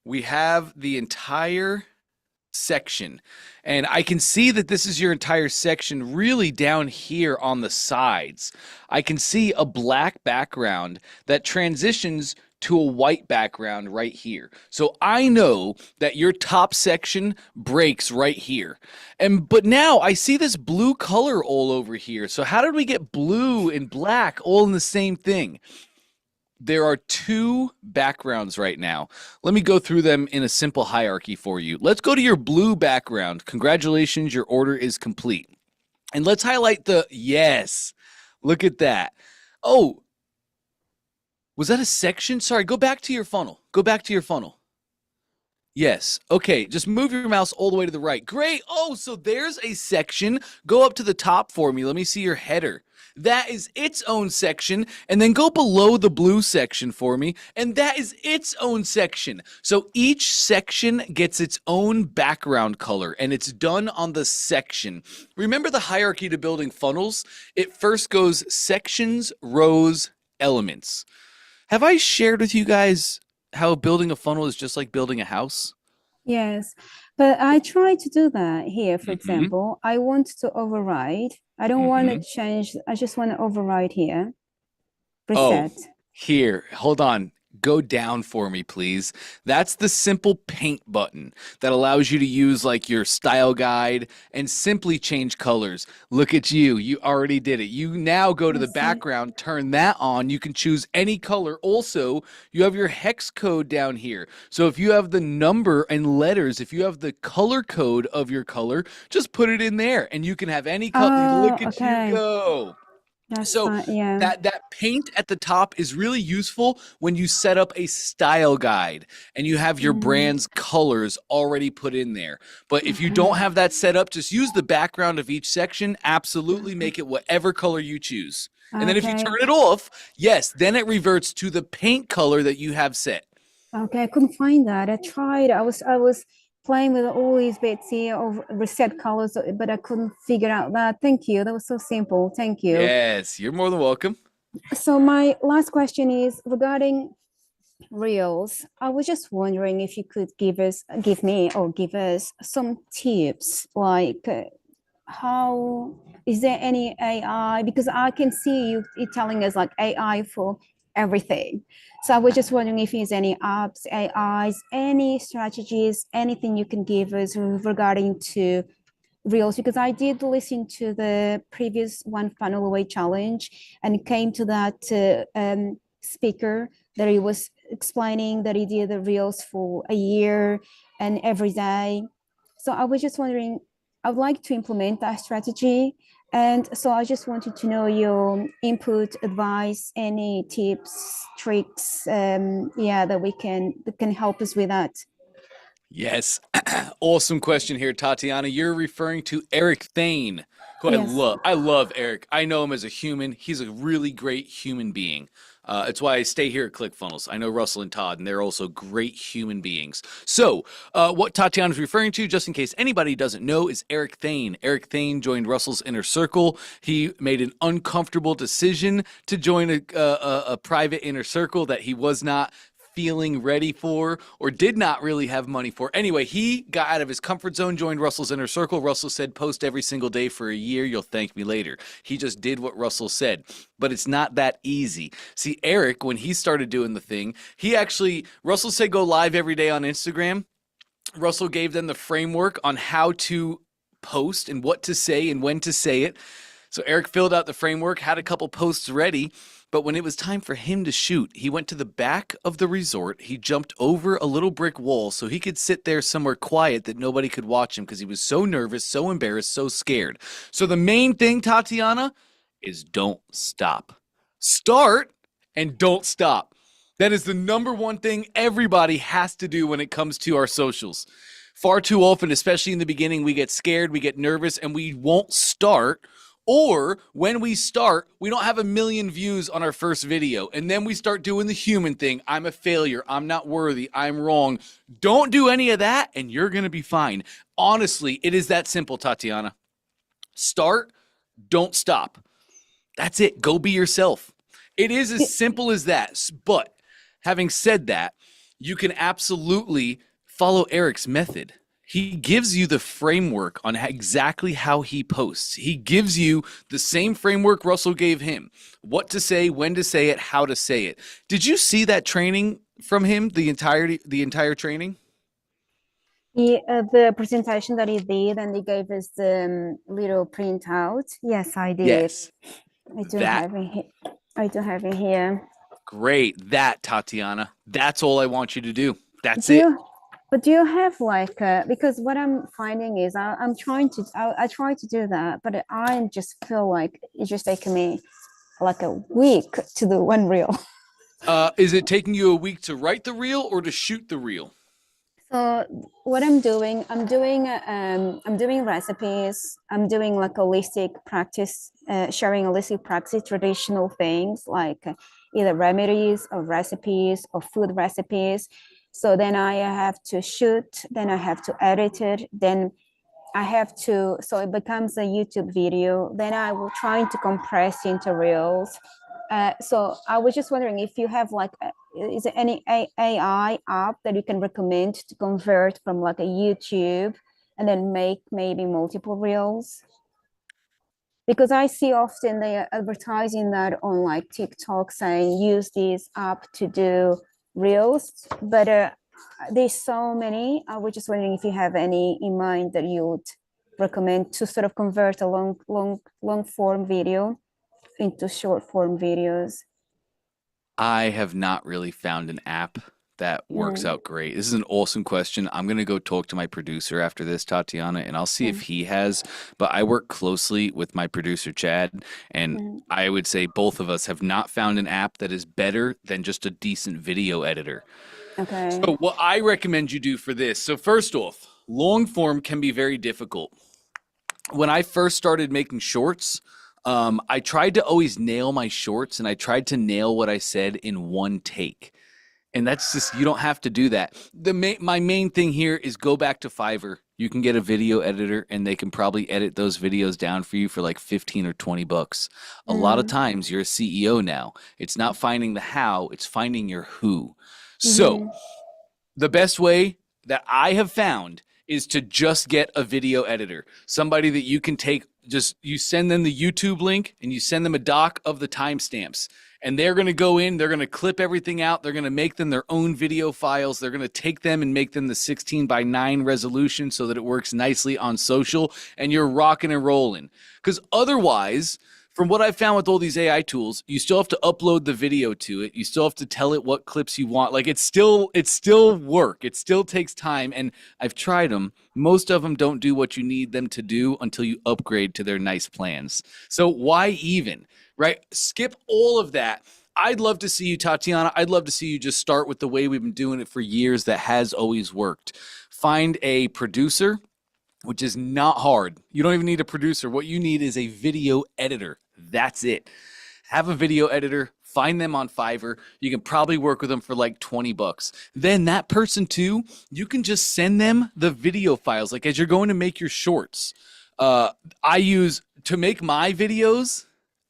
we have the entire section, and I can see that this is your entire section really down here on the sides. I can see a black background that transitions to a white background right here. So I know that your top section breaks right here. But now I see this blue color all over here. So how did we get blue and black all in the same thing? There are two backgrounds right now. Let me go through them in a simple hierarchy for you. Let's go to your blue background. Congratulations, your order is complete. And let's highlight yes. Look at that. Oh, was that a section? Sorry, go back to your funnel. Go back to your funnel. Yes. Okay, just move your mouse all the way to the right. Great. Oh, so there's a section. Go up to the top for me. Let me see your header. That is its own section. And then go below the blue section for me. And that is its own section. So each section gets its own background color, and it's done on the section. Remember the hierarchy to building funnels? It first goes sections, rows, elements. Have I shared with you guys how building a funnel is just like building a house? Yes, but I try to do that here. For example, I want to override. I don't want to change. I just want to override here. Reset. Oh, here, hold on. Go down for me, please. That's the simple paint button that allows you to use like your style guide and simply change colors. Look at you. You already did it. You now go to the background, turn that on. You can choose any color. Also, you have your hex code down here. So if you have the number and letters, if you have the color code of your color, just put it in there and you can have any color. Look at you go. That's So fine. Yeah. that paint at the top is really useful when you set up a style guide and you have your brand's colors already put in there. But if you don't have that set up, just use the background of each section. Absolutely make it whatever color you choose. And then if you Okay. turn it off, yes, then it reverts to the paint color that you have set. Okay, I couldn't find that. I tried. I was playing with all these bits here of reset colors, but I couldn't figure out that. Thank you. That was so simple. Thank you. Yes, you're more than welcome. So my last question is regarding Reels. I was just wondering if you could give us some tips, like how is there any AI? Because I can see you telling us like AI for everything. So I was just wondering if there's any apps, AIs, any strategies, anything you can give us regarding to Reels, because I did listen to the previous One Funnel Away challenge and it came to that speaker that he was explaining that he did the Reels for a year and every day. So I was just wondering, I would like to implement that strategy. And so I just wanted to know your input, advice, any tips, tricks, that can help us with that. Yes. Awesome question here, Tatiana. You're referring to Eric Thane, who I Yes. love. I love Eric. I know him as a human. He's a really great human being. It's why I stay here at ClickFunnels. I know Russell and Todd, and they're also great human beings. So, what Tatiana's referring to, just in case anybody doesn't know, is Eric Thane. Eric Thane joined Russell's inner circle. He made an uncomfortable decision to join a private inner circle that he was not feeling ready for or did not really have money for. Anyway, he got out of his comfort zone, joined Russell's inner circle. Russell said, post every single day for a year. You'll thank me later. He just did what Russell said, but it's not that easy. See, Eric, when he started doing the thing, Russell said go live every day on Instagram. Russell gave them the framework on how to post and what to say and when to say it. So Eric filled out the framework, had a couple posts ready, but when it was time for him to shoot, he went to the back of the resort. He jumped over a little brick wall so he could sit there somewhere quiet that nobody could watch him because he was so nervous, so embarrassed, so scared. So the main thing, Tatiana, is don't stop. Start and don't stop. That is the number one thing everybody has to do when it comes to our socials. Far too often, especially in the beginning, we get scared, we get nervous, and we won't start. Or when we start, we don't have 1 million views on our first video. And then we start doing the human thing. I'm a failure. I'm not worthy. I'm wrong. Don't do any of that and you're going to be fine. Honestly, it is that simple, Tatiana. Start, don't stop. That's it. Go be yourself. It is as simple as that. But having said that, you can absolutely follow Eric's method. He gives you the framework on exactly how he posts. He gives you the same framework Russell gave him. What to say, when to say it, how to say it. Did you see that training from him, the entire training? The presentation that he did and he gave us the little printout. Yes, I did. Yes. I do have it here. Great. That, Tatiana. That's all I want you to do. That's it. But do you have like, because what I'm finding is I try to do that, but I just feel like it's just taking me like a week to do one reel. Is it taking you a week to write the reel or to shoot the reel? So what I'm doing recipes. I'm doing like holistic practice, sharing holistic practice, traditional things like either remedies or recipes or food recipes. So then I have to shoot, then I have to edit it, then so it becomes a YouTube video. Then I will try to compress into reels. So I was just wondering if you have like, is there any AI app that you can recommend to convert from like a YouTube and then make maybe multiple reels? Because I see often they are advertising that on like TikTok saying use this app to do reels, but there's so many. I was just wondering if you have any in mind that you would recommend to sort of convert a long form video into short form videos. I have not really found an app that works out great. This is an awesome question. I'm going to go talk to my producer after this, Tatiana, and I'll see if he has, but I work closely with my producer, Chad, and I would say both of us have not found an app that is better than just a decent video editor. Okay. So what I recommend you do for this, so first off, long form can be very difficult. When I first started making shorts, I tried to always nail my shorts, and I tried to nail what I said in one take. And that's just, you don't have to do that. My main thing here is go back to Fiverr. You can get a video editor, and they can probably edit those videos down for you for like 15 or 20 bucks. A lot of times you're a CEO now. It's not finding the how, it's finding your who. So the best way that I have found is to just get a video editor, somebody that you can take, just you send them the YouTube link and you send them a doc of the timestamps, and they're going to go in, they're going to clip everything out, they're going to make them their own video files, they're going to take them and make them the 16:9 resolution so that it works nicely on social, and you're rocking and rolling. Because otherwise, from what I've found with all these AI tools, you still have to upload the video to it. You still have to tell it what clips you want. Like it's still work. It still takes time. And I've tried them. Most of them don't do what you need them to do until you upgrade to their nice plans. So why even, right? Skip all of that. I'd love to see you, Tatiana. I'd love to see you just start with the way we've been doing it for years that has always worked. Find a producer, which is not hard. You don't even need a producer. What you need is a video editor. That's it. Have a video editor, find them on Fiverr. You can probably work with them for like 20 bucks. Then that person too, you can just send them the video files. Like as you're going to make your shorts, to make my videos,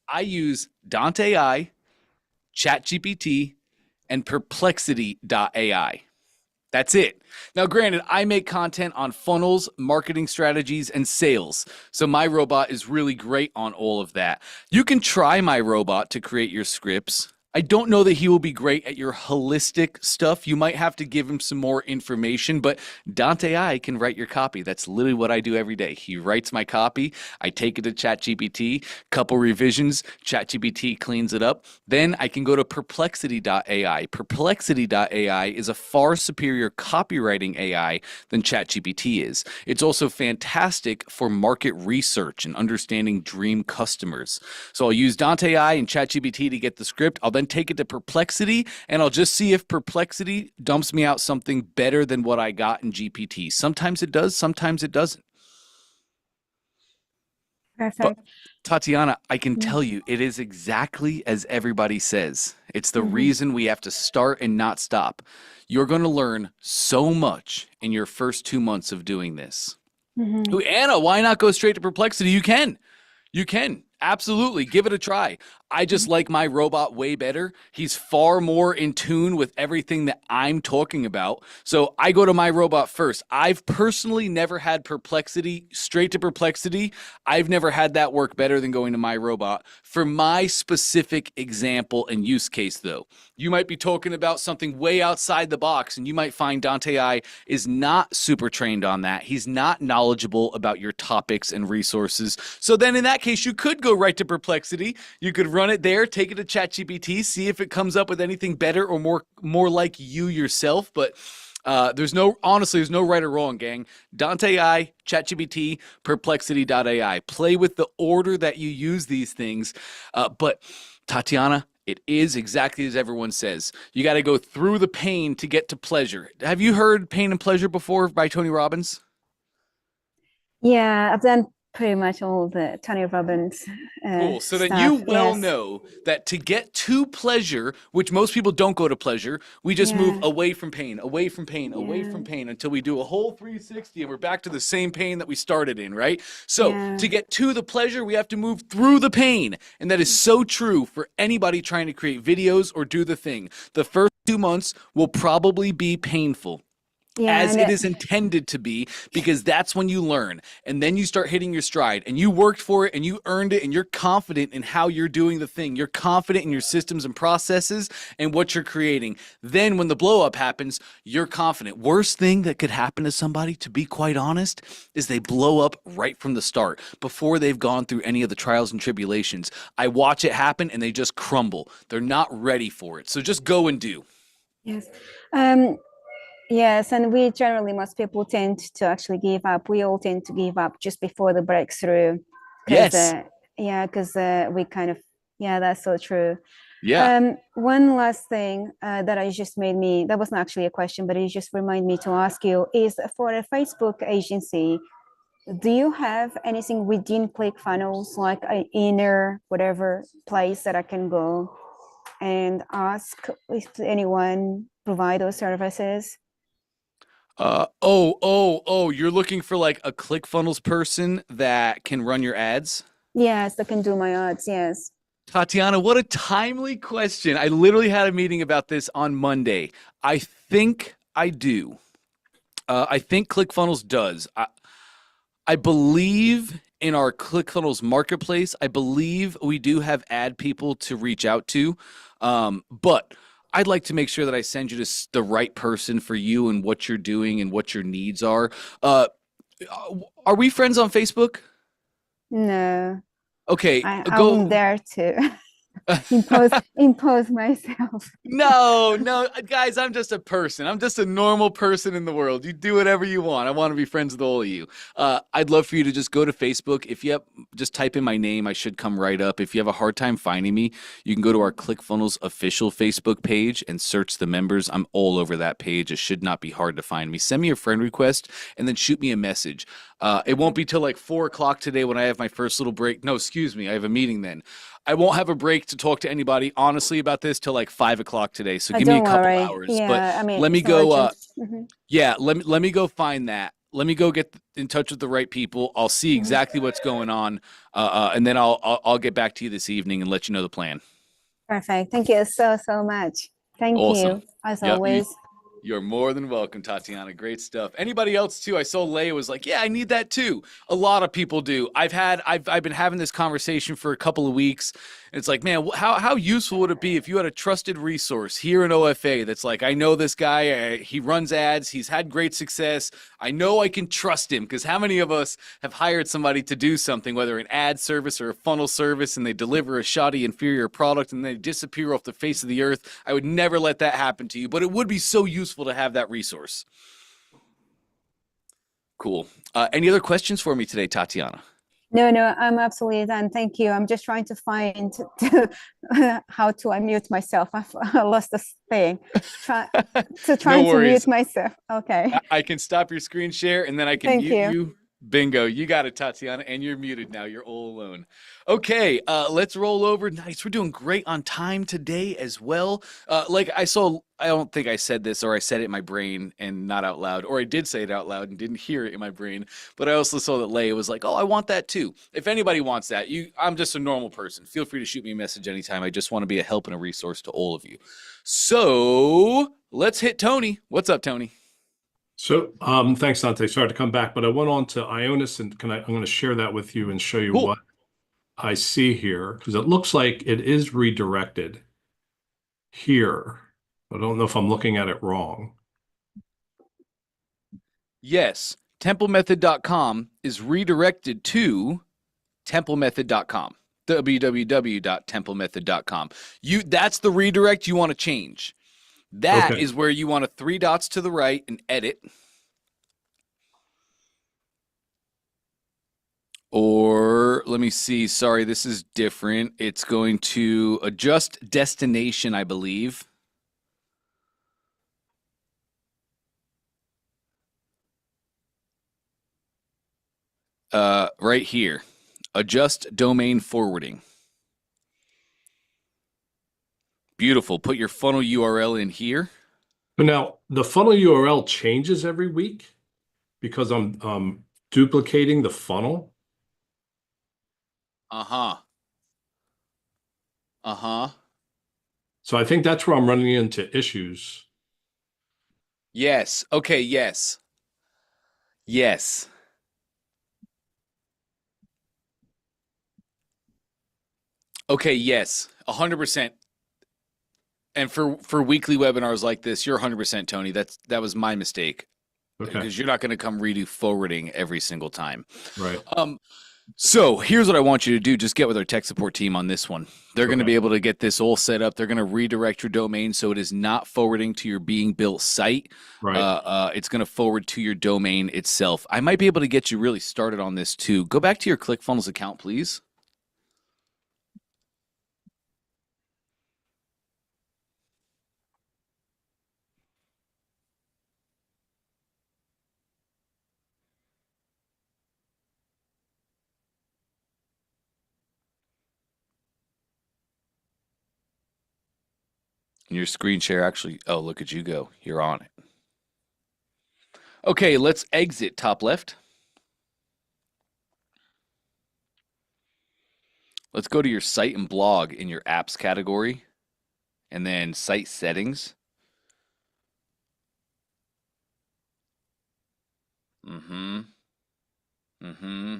I use Dante AI, ChatGPT, and Perplexity.ai. That's it. Now, granted, I make content on funnels, marketing strategies, and sales. So my robot is really great on all of that. You can try my robot to create your scripts. I don't know that he will be great at your holistic stuff. You might have to give him some more information, but Dante AI can write your copy. That's literally what I do every day. He writes my copy. I take it to ChatGPT, couple revisions, ChatGPT cleans it up. Then I can go to Perplexity.ai. Perplexity.ai is a far superior copywriting AI than ChatGPT is. It's also fantastic for market research and understanding dream customers. So I'll use Dante AI and ChatGPT to get the script. I'll then take it to Perplexity, and I'll just see if Perplexity dumps me out something better than what I got in GPT. Sometimes it does, sometimes it doesn't. Perfect. But Tatiana, I can tell you, it is exactly as everybody says. It's the reason we have to start and not stop. You're going to learn so much in your first 2 months of doing this. Ooh, Anna, why not go straight to Perplexity? You can. You can. Absolutely. Give it a try. I just like my robot way better. He's far more in tune with everything that I'm talking about. So I go to my robot first. I've personally never had Perplexity, straight to Perplexity. I've never had that work better than going to my robot. For my specific example and use case, though, you might be talking about something way outside the box, and you might find Dante AI is not super trained on that. He's not knowledgeable about your topics and resources. So then in that case, you could go right to Perplexity. You could run it there, take it to ChatGPT, see if it comes up with anything better or more like you yourself. But there's no right or wrong, gang. Dante AI, ChatGPT, Perplexity.ai. Play with the order that you use these things. But Tatiana, it is exactly as everyone says. You got to go through the pain to get to pleasure. Have you heard Pain and Pleasure before by Tony Robbins? Yeah, I've done pretty much all the Tony Robbins Cool. So then stuff. you well Yes. know that to get to pleasure, which most people don't go to pleasure, we just move Yeah. away from pain, away from pain, away from pain until we do a whole 360 and we're back to the same pain that we started in, right? So Yeah. to get to the pleasure, we have to move through the pain. And that is so true for anybody trying to create videos or do the thing. The first 2 months will probably be painful. Yeah, As and it is intended to be, because that's when you learn, and then you start hitting your stride, and you worked for it, and you earned it, and you're confident in how you're doing the thing. You're confident in your systems and processes and what you're creating. Then when the blow up happens, you're confident. Worst thing that could happen to somebody, to be quite honest, is they blow up right from the start before they've gone through any of the trials and tribulations. I watch it happen and they just crumble. They're not ready for it. So just go and do. Yes. Yes, and we generally, most people tend to actually give up. We all tend to give up just before the breakthrough. Yes. Because we kind of, yeah, that's so true. Yeah. One last thing that wasn't actually a question, but it just reminded me to ask you is for a Facebook agency, do you have anything within ClickFunnels, like an inner whatever place that I can go and ask if anyone provide those services? You're looking for like a ClickFunnels person that can run your ads? Yes, that can do my ads. Yes. Tatiana, what a timely question. I literally had a meeting about this on Monday. I think I do. I think ClickFunnels does. I believe in our ClickFunnels marketplace. I believe we do have ad people to reach out to. But I'd like to make sure that I send you to the right person for you and what you're doing and what your needs are. Are we friends on Facebook? No, Okay, I'm there to impose myself. No, guys, I'm just a person. I'm just a normal person in the world. You do whatever you want. I want to be friends with all of you. I'd love for you to just go to Facebook. If you have, just type in my name. I should come right up. If you have a hard time finding me, you can go to our ClickFunnels official Facebook page and search the members. I'm all over that page. It should not be hard to find me. Send me a friend request and then shoot me a message. It won't be till like 4 o'clock today when I have my first little break. No, excuse me. I have a meeting then. I won't have a break to talk to anybody honestly about this till like 5 o'clock today. So give me a couple hours. Yeah, but I mean, let me it's go. urgent. Yeah, let me go find that. Let me go get in touch with the right people. I'll see exactly what's going on, and then I'll get back to you this evening and let you know the plan. Perfect. Thank you so much. Thank Awesome. you as Yep, always. You're more than welcome, Tatiana. Great stuff. Anybody else too? I saw Leia was like, "Yeah, I need that too." A lot of people do. I've been having this conversation for a couple of weeks. And it's like, man, how useful would it be if you had a trusted resource here in OFA that's like, I know this guy, he runs ads, he's had great success. I know I can trust him, because how many of us have hired somebody to do something, whether an ad service or a funnel service, and they deliver a shoddy, inferior product and they disappear off the face of the earth? I would never let that happen to you, but it would be so useful to have that resource. Cool. Any other questions for me today, Tatiana? No, I'm absolutely done. Thank you. I'm just trying to find how to unmute myself. I lost this thing. Trying to mute myself. Okay. I can stop your screen share and then I can mute you. Bingo. You got it, Tatiana, and you're muted now. You're all alone. Okay, let's roll over. Nice. We're doing great on time today as well. Like I don't think I said this, or I said it in my brain and not out loud, or I did say it out loud and didn't hear it in my brain. But I also saw that Leia was like, "Oh, I want that too." If anybody wants that, I'm just a normal person. Feel free to shoot me a message anytime. I just want to be a help and a resource to all of you. So let's hit Tony. What's up, Tony? So, thanks, Dante. Sorry to come back, but I went on to Ionis, and I'm going to share that with you and show you what I see here, because it looks like it is redirected here. I don't know if I'm looking at it wrong. Yes, TempleMethod.com is redirected to TempleMethod.com, www.TempleMethod.com. That's the redirect you want to change. That is where you want 3 dots to the right and edit. Or let me see. Sorry, this is different. It's going to adjust destination, I believe. Right here. Adjust domain forwarding. Beautiful. Put your funnel URL in here. But now the funnel URL changes every week because I'm duplicating the funnel. Uh-huh. So I think that's where I'm running into issues. Yes. Okay, yes. Yes. Okay, yes. 100%. And for weekly webinars like this, you're 100%, Tony. That was my mistake. Okay. Because you're not going to come redo forwarding every single time. Right. So here's what I want you to do. Just get with our tech support team on this one. They're going to Okay. be able to get this all set up. They're going to redirect your domain so it is not forwarding to your being built site. Right. It's going to forward to your domain itself. I might be able to get you really started on this too. Go back to your ClickFunnels account, please. And your screen share actually, oh, look at you go. You're on it. Okay, let's exit top left. Let's go to your site and blog in your apps category and then site settings. Mm-hmm. Mm-hmm.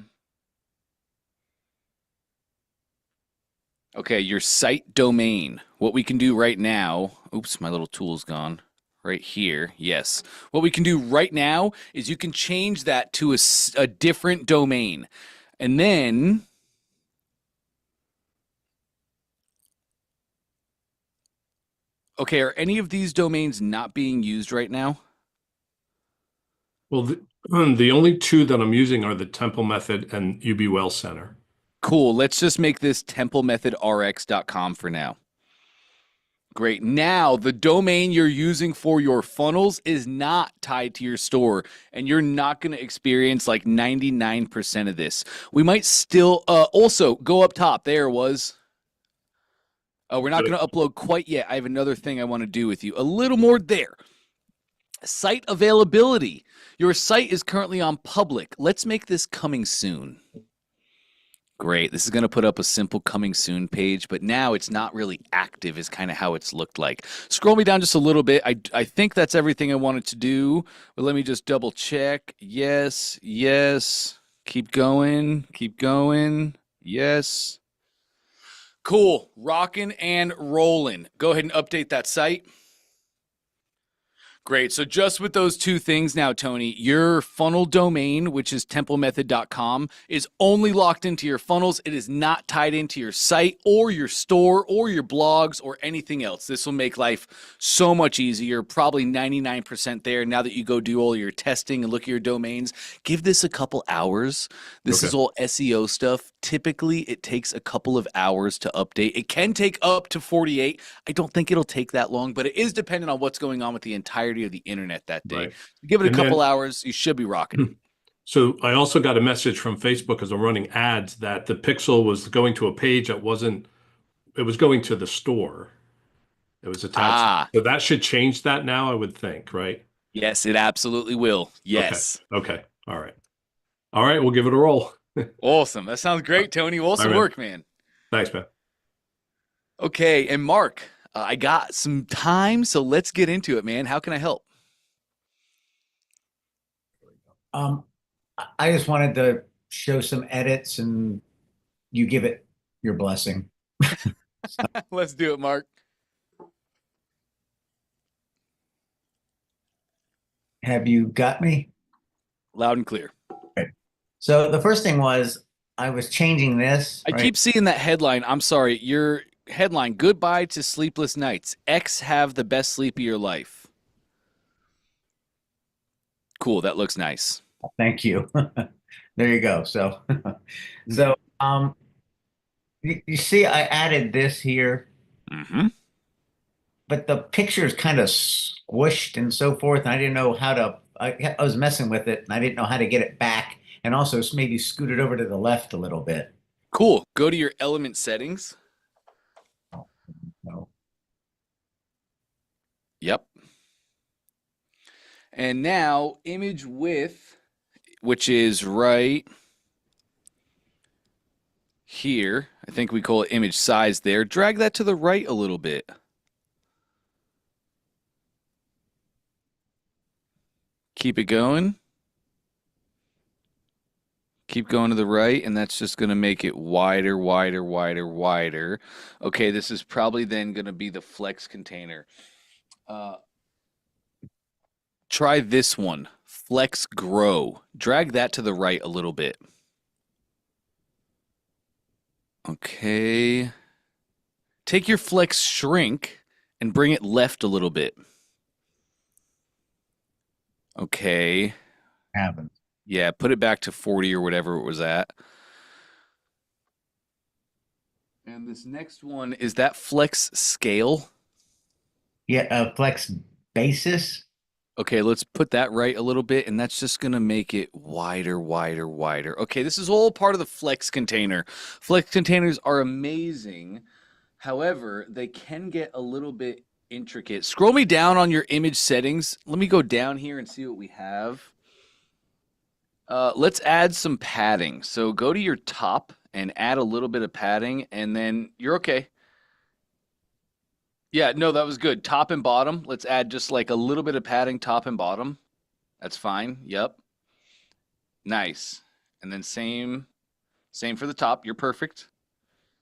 Okay, your site domain. What we can do right now, oops, my little tool's gone. Right here, yes. What we can do right now is you can change that to a different domain. And then, okay, are any of these domains not being used right now? Well, the only two that I'm using are the Temple Method and UB Well Center. Cool, let's just make this templemethodrx.com for now. Great. Now, the domain you're using for your funnels is not tied to your store, and you're not going to experience like 99% of this. We might still also go up top. There it was. Oh, we're not going to upload quite yet. I have another thing I want to do with you. A little more there. Site availability. Your site is currently on public. Let's make this coming soon. Great. This is going to put up a simple coming soon page, but now it's not really active is kind of how it's looked like. Scroll me down just a little bit. I think that's everything I wanted to do, but let me just double check. Yes, yes. Keep going. Keep going. Yes. Cool. Rocking and rolling. Go ahead and update that site. Great. So just with those two things now, Tony, your funnel domain, which is templemethod.com, is only locked into your funnels. It is not tied into your site or your store or your blogs or anything else. This will make life so much easier, probably 99% there. Now that you go do all your testing and look at your domains, give this a couple hours. This is all SEO stuff. Typically, it takes a couple of hours to update. It can take up to 48. I don't think it'll take that long, but it is dependent on what's going on with the entirety of the internet that day. Right. Give it a And couple then- hours. You should be rocking. So I also got a message from Facebook as I'm running ads that the pixel was going to a page that wasn't, it was going to the store. It was attached. Ah. So that should change that now, I would think, right? Yes, it absolutely will. Yes. Okay. All right. All right. We'll give it a roll. Awesome. That sounds great, Tony. Awesome man. work, man. Thanks, man. Okay. And Mark, I got some time, so let's get into it, man. How can I help? I just wanted to show some edits and you give it your blessing. Let's do it, Mark. Have you got me? Loud and clear. So the first thing was I was changing this. I keep seeing that headline. I'm sorry. Your headline, Goodbye to Sleepless Nights. X have the best sleep of your life. Cool. That looks nice. Thank you. There you go. So, you see, I added this here, Mm-hmm. but the picture is kind of squished and so forth. And I didn't know how to, I was messing with it and I didn't know how to get it back and also maybe scoot it over to the left a little bit. Cool. Go to your element settings. No. Yep. And now image width, which is right here. I think we call it image size there. Drag that to the right a little bit. Keep it going. Keep going to the right, and that's just going to make it wider, wider, wider, wider. Okay, this is probably then going to be the flex container. Try this one, flex grow. Drag that to the right a little bit. Okay. Take your flex shrink and bring it left a little bit. Okay. Haven't. Yeah, put it back to 40 or whatever it was at. And this next one, is that flex scale? Yeah, flex basis. Okay, let's put that right a little bit, and that's just gonna make it wider, wider, wider. Okay, this is all part of the flex container. Flex containers are amazing. However, they can get a little bit intricate. Scroll me down on your image settings. Let me go down here and see what we have. Let's add some padding. So go to your top and add a little bit of padding, and then you're okay. Yeah, no, that was good. Top and bottom. Let's add just like a little bit of padding, top and bottom. That's fine. Yep. Nice. And then same for the top. You're perfect.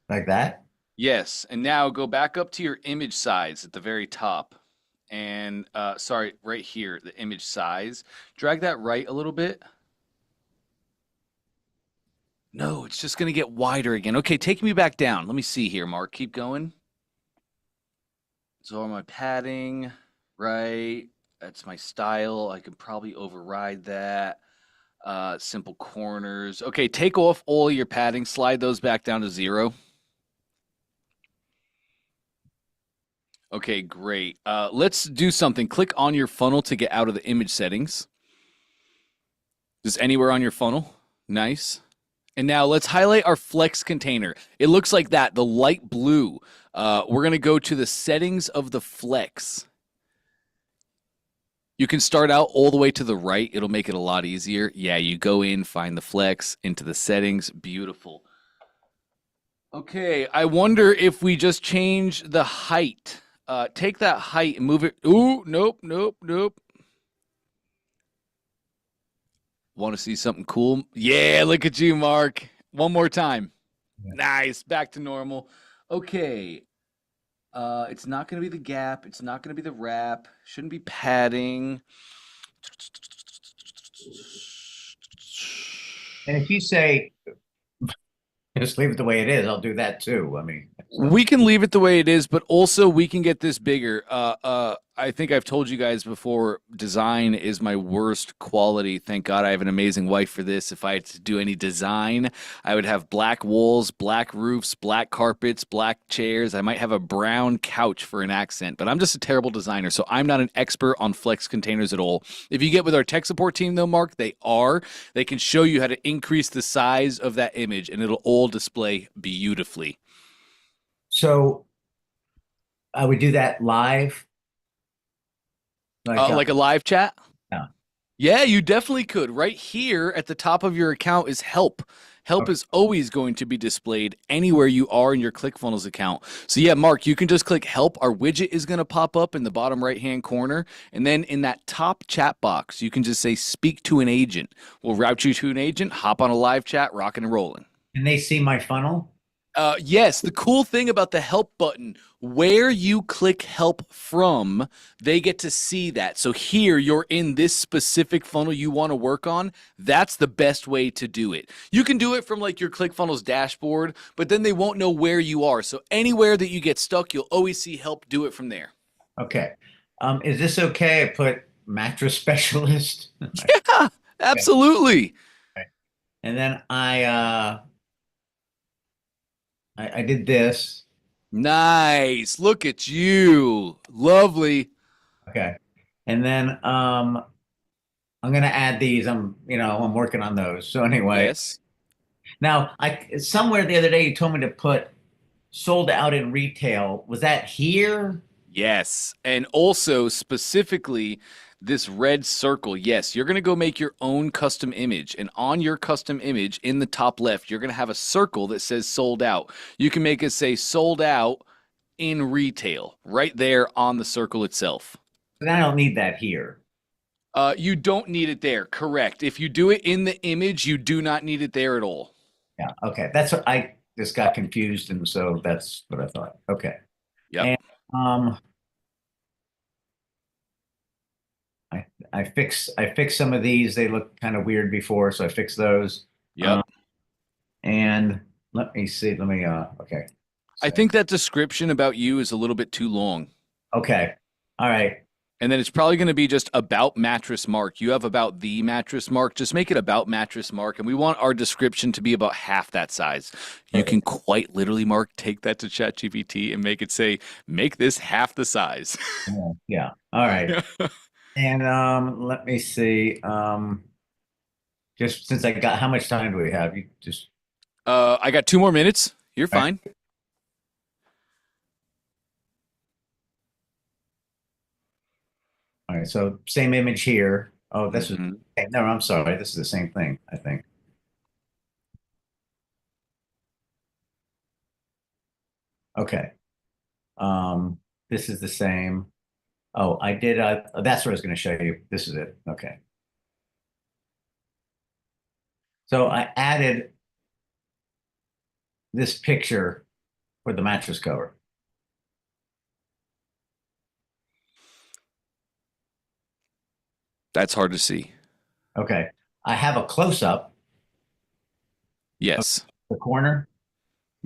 Like that? Yes. And now go back up to your image size at the very top. And sorry, right here, the image size. Drag that right a little bit. No, it's just gonna get wider again. Okay, take me back down. Let me see here, Mark. Keep going. So my padding, right? That's my style. I can probably override that. Simple corners. Okay, take off all your padding. Slide those back down to 0. Okay, great. Let's do something. Click on your funnel to get out of the image settings. Just anywhere on your funnel. Nice. And now let's highlight our flex container. It looks like that, the light blue. We're going to go to the settings of the flex. You can start out all the way to the right. It'll make it a lot easier. Yeah, you go in, find the flex, into the settings. Beautiful. Okay, I wonder if we just change the height. Take that height and move it. Ooh, nope, nope, nope. Want to see something cool? Yeah, look at you, Mark. One more time. Yeah. Nice. Back to normal. Okay. It's not going to be the gap. It's not going to be the wrap. Shouldn't be padding. And if you say just leave it the way it is, I'll do that too. I mean, We can leave it the way it is, but also we can get this bigger. I think I've told you guys before, design is my worst quality. Thank God I have an amazing wife for this. If I had to do any design, I would have black walls, black roofs, black carpets, black chairs. I might have a brown couch for an accent, but I'm just a terrible designer, so I'm not an expert on flex containers at all. If you get with our tech support team, though, Mark, they are. They can show you how to increase the size of that image, and it'll all display beautifully. so I would do that live. Like a live chat? Yeah. Yeah, you definitely could. Right here at the top of your account is help. Help Okay. is always going to be displayed anywhere you are in your ClickFunnels account. So yeah, Mark, you can just click help. Our widget is going to pop up in the bottom right-hand corner. And then in that top chat box, you can just say speak to an agent. We'll route you to an agent, hop on a live chat, rocking and rolling. Can they see my funnel? Yes, the cool thing about the help button, where you click help from, they get to see that. So here you're in this specific funnel you want to work on. That's the best way to do it. You can do it from like your ClickFunnels dashboard, but then they won't know where you are. So anywhere that you get stuck, you'll always see help. Do it from there. Okay. Is this okay? I put mattress specialist. Yeah, absolutely. And then I did this. Nice. Look at you. Lovely. Okay. And then I'm gonna add these. I'm working on those. So anyway, Yes. now somewhere the other day you told me to put sold out in retail. Was that here? Yes. And also specifically this red circle. Yes, you're going to go make your own custom image. And on your custom image in the top left, you're going to have a circle that says sold out. You can make it say sold out in retail right there on the circle itself. But I don't need that here. You don't need it there. Correct. If you do it in the image, you do not need it there at all. Yeah. Okay. That's what I just got confused, and so that's what I thought. Okay. Yep. And I fixed some of these. They looked kind of weird before, so I fixed those. Yep. And let me see. Let me, okay. I think that description about you is a little bit too long. Okay. All right. And then it's probably going to be just about mattress Mark. You have about the mattress Mark. Just make it about mattress Mark. And we want our description to be about half that size. You can quite literally, Mark, take that to ChatGPT and make it say, make this half the size. Yeah. All right. And let me see. Just since I got, how much time do we have? You just, I got 2 more minutes. You're All right. fine. all right. So same image here. Oh, this is, Mhm. okay, no, I'm sorry. This is the same thing, I think. Okay. This is the same. Oh, I did, that's what I was going to show you. This is it. Okay. So I added this picture for the mattress cover. That's hard to see. Okay. I have a close-up Yes. the corner.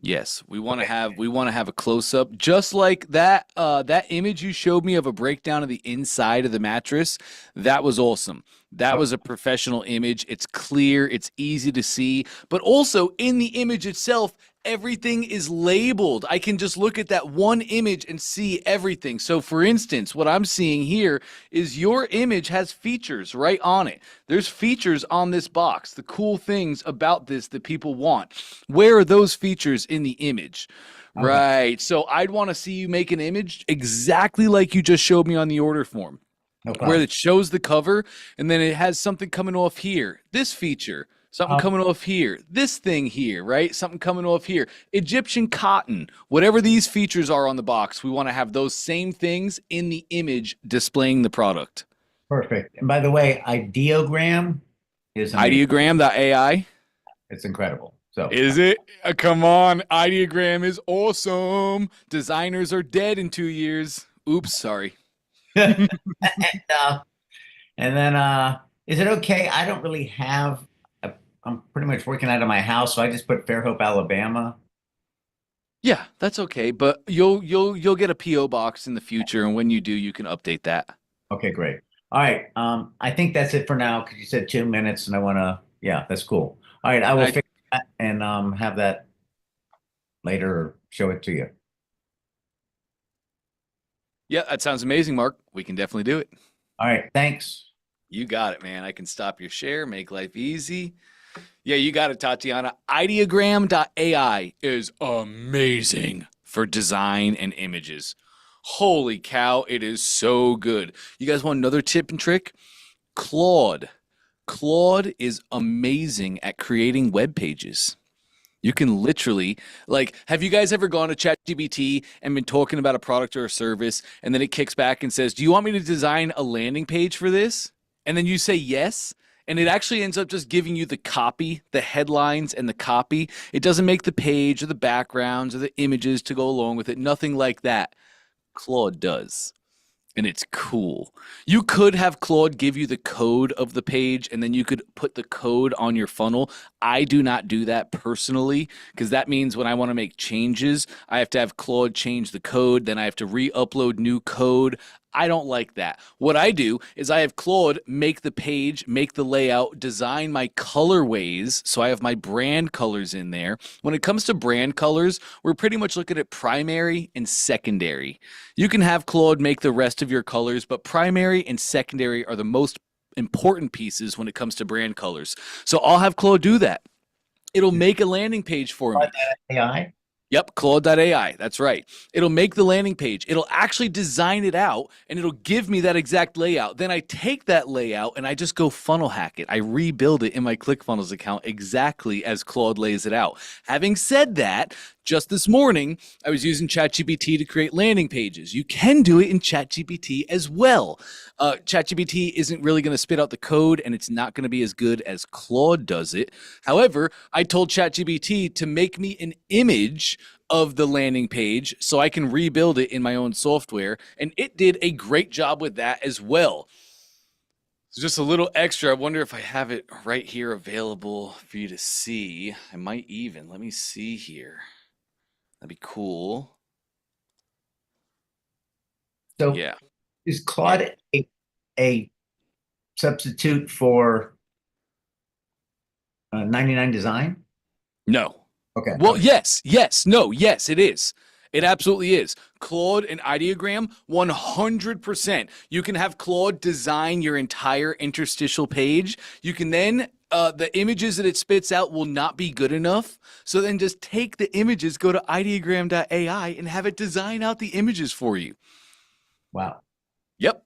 Yes, we want to have a close up, just like that. That image you showed me of a breakdown of the inside of the mattress. That was awesome. That was a professional image. It's clear, it's easy to see, but also in the image itself, everything is labeled. I can just look at that one image and see everything. So, for instance, what I'm seeing here is your image has features right on it. There's features on this box, the cool things about this that people want. Where are those features in the image? Okay. Right. So I'd want to see you make an image exactly like you just showed me on the order form, No where problem. it shows the cover and then it has something coming off here. This feature, something coming off here, this thing here, right? Something coming off here. Egyptian cotton, whatever these features are on the box, we want to have those same things in the image displaying the product. Perfect. And by the way, ideogram is amazing. Ideogram.ai. It's incredible. So Is it? Come on. Ideogram is awesome. Designers are dead in 2 years. Oops, sorry. and, uh, and then is it okay? I don't really have I'm pretty much working out of my house, so I just put Fairhope, Alabama. Yeah, that's okay, but you'll get a PO box in the future, and when you do, you can update that. Okay, great. All right. I think that's it for now because you said 2 minutes and I wanna, yeah, that's cool. All right, I will fix that and have that later or show it to you. Yeah, that sounds amazing, Mark. We can definitely do it. All right, thanks. You got it, man. I can stop your share, make life easy. Yeah, you got it, Tatiana. Ideogram.ai is amazing for design and images. Holy cow, it is so good. You guys want another tip and trick? Claude. Claude is amazing at creating web pages. You can literally, like, have you guys ever gone to ChatGPT and been talking about a product or a service, and then it kicks back and says, do you want me to design a landing page for this? And then you say yes, and it actually ends up just giving you the copy, the headlines and the copy. It doesn't make the page or the backgrounds or the images to go along with it, nothing like that. Claude does. And it's cool. You could have Claude give you the code of the page and then you could put the code on your funnel. I do not do that personally because that means when I want to make changes, I have to have Claude change the code. Then I have to re-upload new code. I don't like that. What I do is I have Claude make the page, make the layout, design my colorways. So I have my brand colors in there. When it comes to brand colors, we're pretty much looking at primary and secondary. You can have Claude make the rest of your colors, but primary and secondary are the most important pieces when it comes to brand colors. So I'll have Claude do that. It'll make a landing page for me. AI? Yep, Claude.ai. That's right. It'll make the landing page. It'll actually design it out and it'll give me that exact layout. Then I take that layout and I just go funnel hack it. I rebuild it in my ClickFunnels account exactly as Claude lays it out. Having said that, just this morning, I was using ChatGPT to create landing pages. You can do it in ChatGPT as well. ChatGPT isn't really going to spit out the code and it's not going to be as good as Claude does it. However, I told ChatGPT to make me an image of the landing page so I can rebuild it in my own software, and it did a great job with that as well. So just a little extra. I wonder if I have it right here available for you to see. I might even. Let me see here. That'd be cool. So Yeah. is Claude a substitute for 99 Design? No. Okay. Well, Okay. yes, it is. It absolutely is. Claude and ideogram, 100%. You can have Claude design your entire interstitial page. You can then, the images that it spits out will not be good enough. So then just take the images, go to ideogram.ai and have it design out the images for you. Wow. Yep.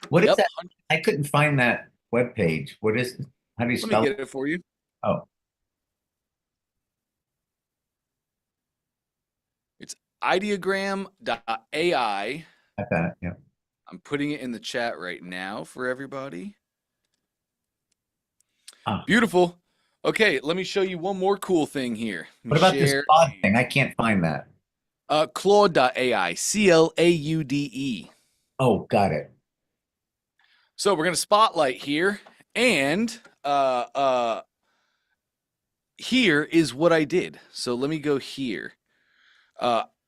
What is Yep. that? I couldn't find that web page. What is it? How do you Let me spell get it? it for you. Oh, It's ideogram.ai. I got it. Yeah. I'm putting it in the chat right now for everybody. Ah. Beautiful. Okay, let me show you one more cool thing here. What about this Claude thing? I can't find that. Claude.ai, CLAUDE. Oh, got it. So we're going to spotlight here, and here is what I did. So let me go here.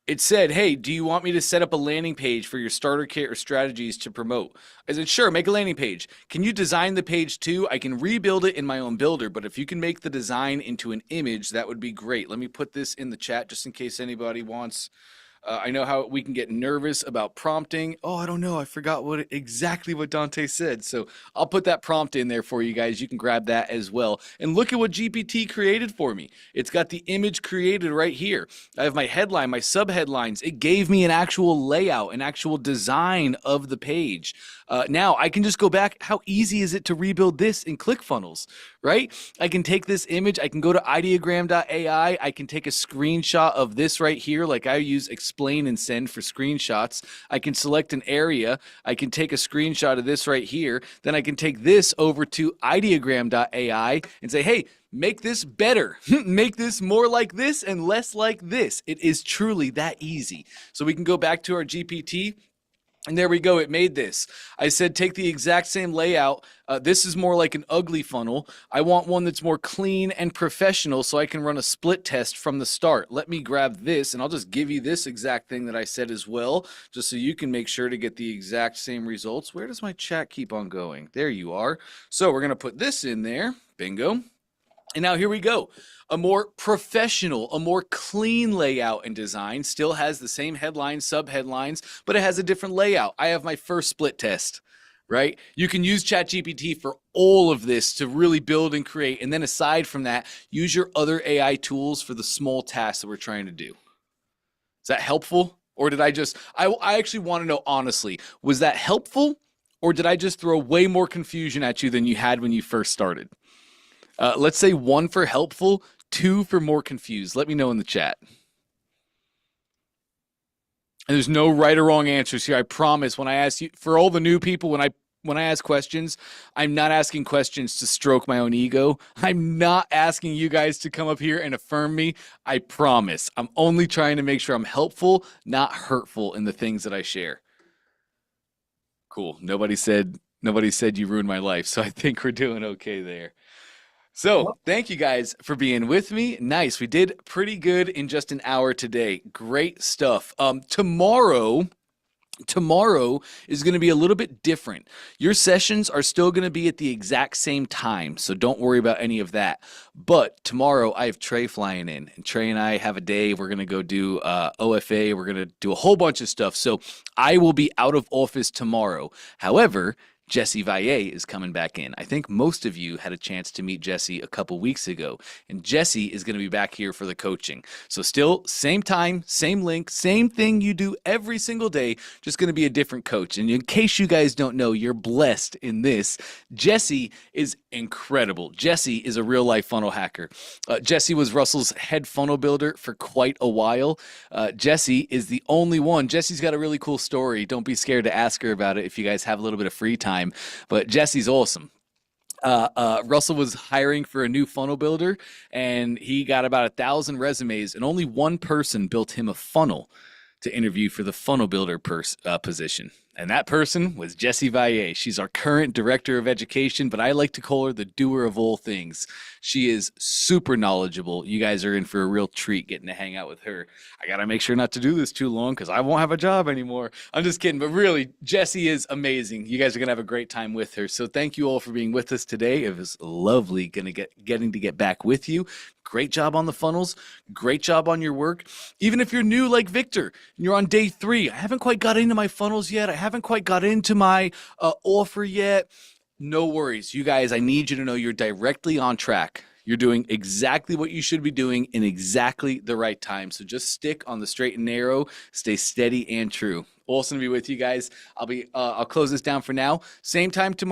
It said, hey, do you want me to set up a landing page for your starter kit or strategies to promote? I said, sure, make a landing page. Can you design the page too? I can rebuild it in my own builder, but if you can make the design into an image, that would be great. Let me put this in the chat just in case anybody wants. I know how we can get nervous about prompting. Oh, I don't know. I forgot exactly what Dante said. So I'll put that prompt in there for you guys. You can grab that as well. And look at what GPT created for me. It's got the image created right here. I have my headline, my subheadlines. It gave me an actual layout, an actual design of the page. Now I can just go back. How easy is it to rebuild this in ClickFunnels, right? I can take this image. I can go to ideogram.ai. I can take a screenshot of this right here. Like I use explain and send for screenshots. I can select an area. I can take a screenshot of this right here. Then I can take this over to ideogram.ai and say, hey, make this better. Make this more like this and less like this. It is truly that easy. So we can go back to our GPT. And there we go. It made this. I said, take the exact same layout. This is more like an ugly funnel. I want one that's more clean and professional so I can run a split test from the start. Let me grab this and I'll just give you this exact thing that I said as well, just so you can make sure to get the exact same results. Where does my chat keep on going? There you are. So we're going to put this in there. Bingo. And now here we go. A more professional, a more clean layout and design. Still has the same headlines, subheadlines, but it has a different layout. I have my first split test, right? You can use ChatGPT for all of this to really build and create. And then aside from that, use your other AI tools for the small tasks that we're trying to do. Is that helpful? Or did I just, I actually want to know honestly, was that helpful? Or did I just throw way more confusion at you than you had when you first started? Let's say 1 for helpful, 2 for more confused. Let me know in the chat. And there's no right or wrong answers here. I promise when I ask you, for all the new people, when I ask questions, I'm not asking questions to stroke my own ego. I'm not asking you guys to come up here and affirm me. I promise. I'm only trying to make sure I'm helpful, not hurtful in the things that I share. Cool. Nobody said you ruined my life, so I think we're doing okay there. So thank you guys for being with me. Nice. We did pretty good in just an hour today. Great stuff. Tomorrow is going to be a little bit different. Your sessions are still going to be at the exact same time, so don't worry about any of that. But tomorrow I have Trey flying in, and Trey and I have a day. We're going to go do OFA. We're going to do a whole bunch of stuff. So I will be out of office tomorrow. However, Jesse Valle is coming back in. I think most of you had a chance to meet Jesse a couple weeks ago, and Jesse is going to be back here for the coaching. So still same time, same link, same thing you do every single day, just going to be a different coach. And in case you guys don't know, you're blessed in this. Jesse is incredible. Jesse is a real life funnel hacker. Jesse was Russell's head funnel builder for quite a while. Jesse is the only one. Jesse's got a really cool story. Don't be scared to ask her about it if you guys have a little bit of free time. But Jesse's awesome. Russell was hiring for a new funnel builder, and he got about 1,000 resumes, and only one person built him a funnel to interview for the funnel builder position. And that person was Jessie Valle. She's our current director of education, but I like to call her the doer of all things. She is super knowledgeable. You guys are in for a real treat getting to hang out with her. I got to make sure not to do this too long because I won't have a job anymore. I'm just kidding. But really, Jessie is amazing. You guys are going to have a great time with her. So thank you all for being with us today. It was lovely getting to get back with you. Great job on the funnels. Great job on your work. Even if you're new like Victor and you're on day 3, I haven't quite got into my funnels yet. I haven't quite got into my offer yet. No worries. You guys, I need you to know you're directly on track. You're doing exactly what you should be doing in exactly the right time. So just stick on the straight and narrow, stay steady and true. Awesome to be with you guys. I'll close this down for now. Same time tomorrow.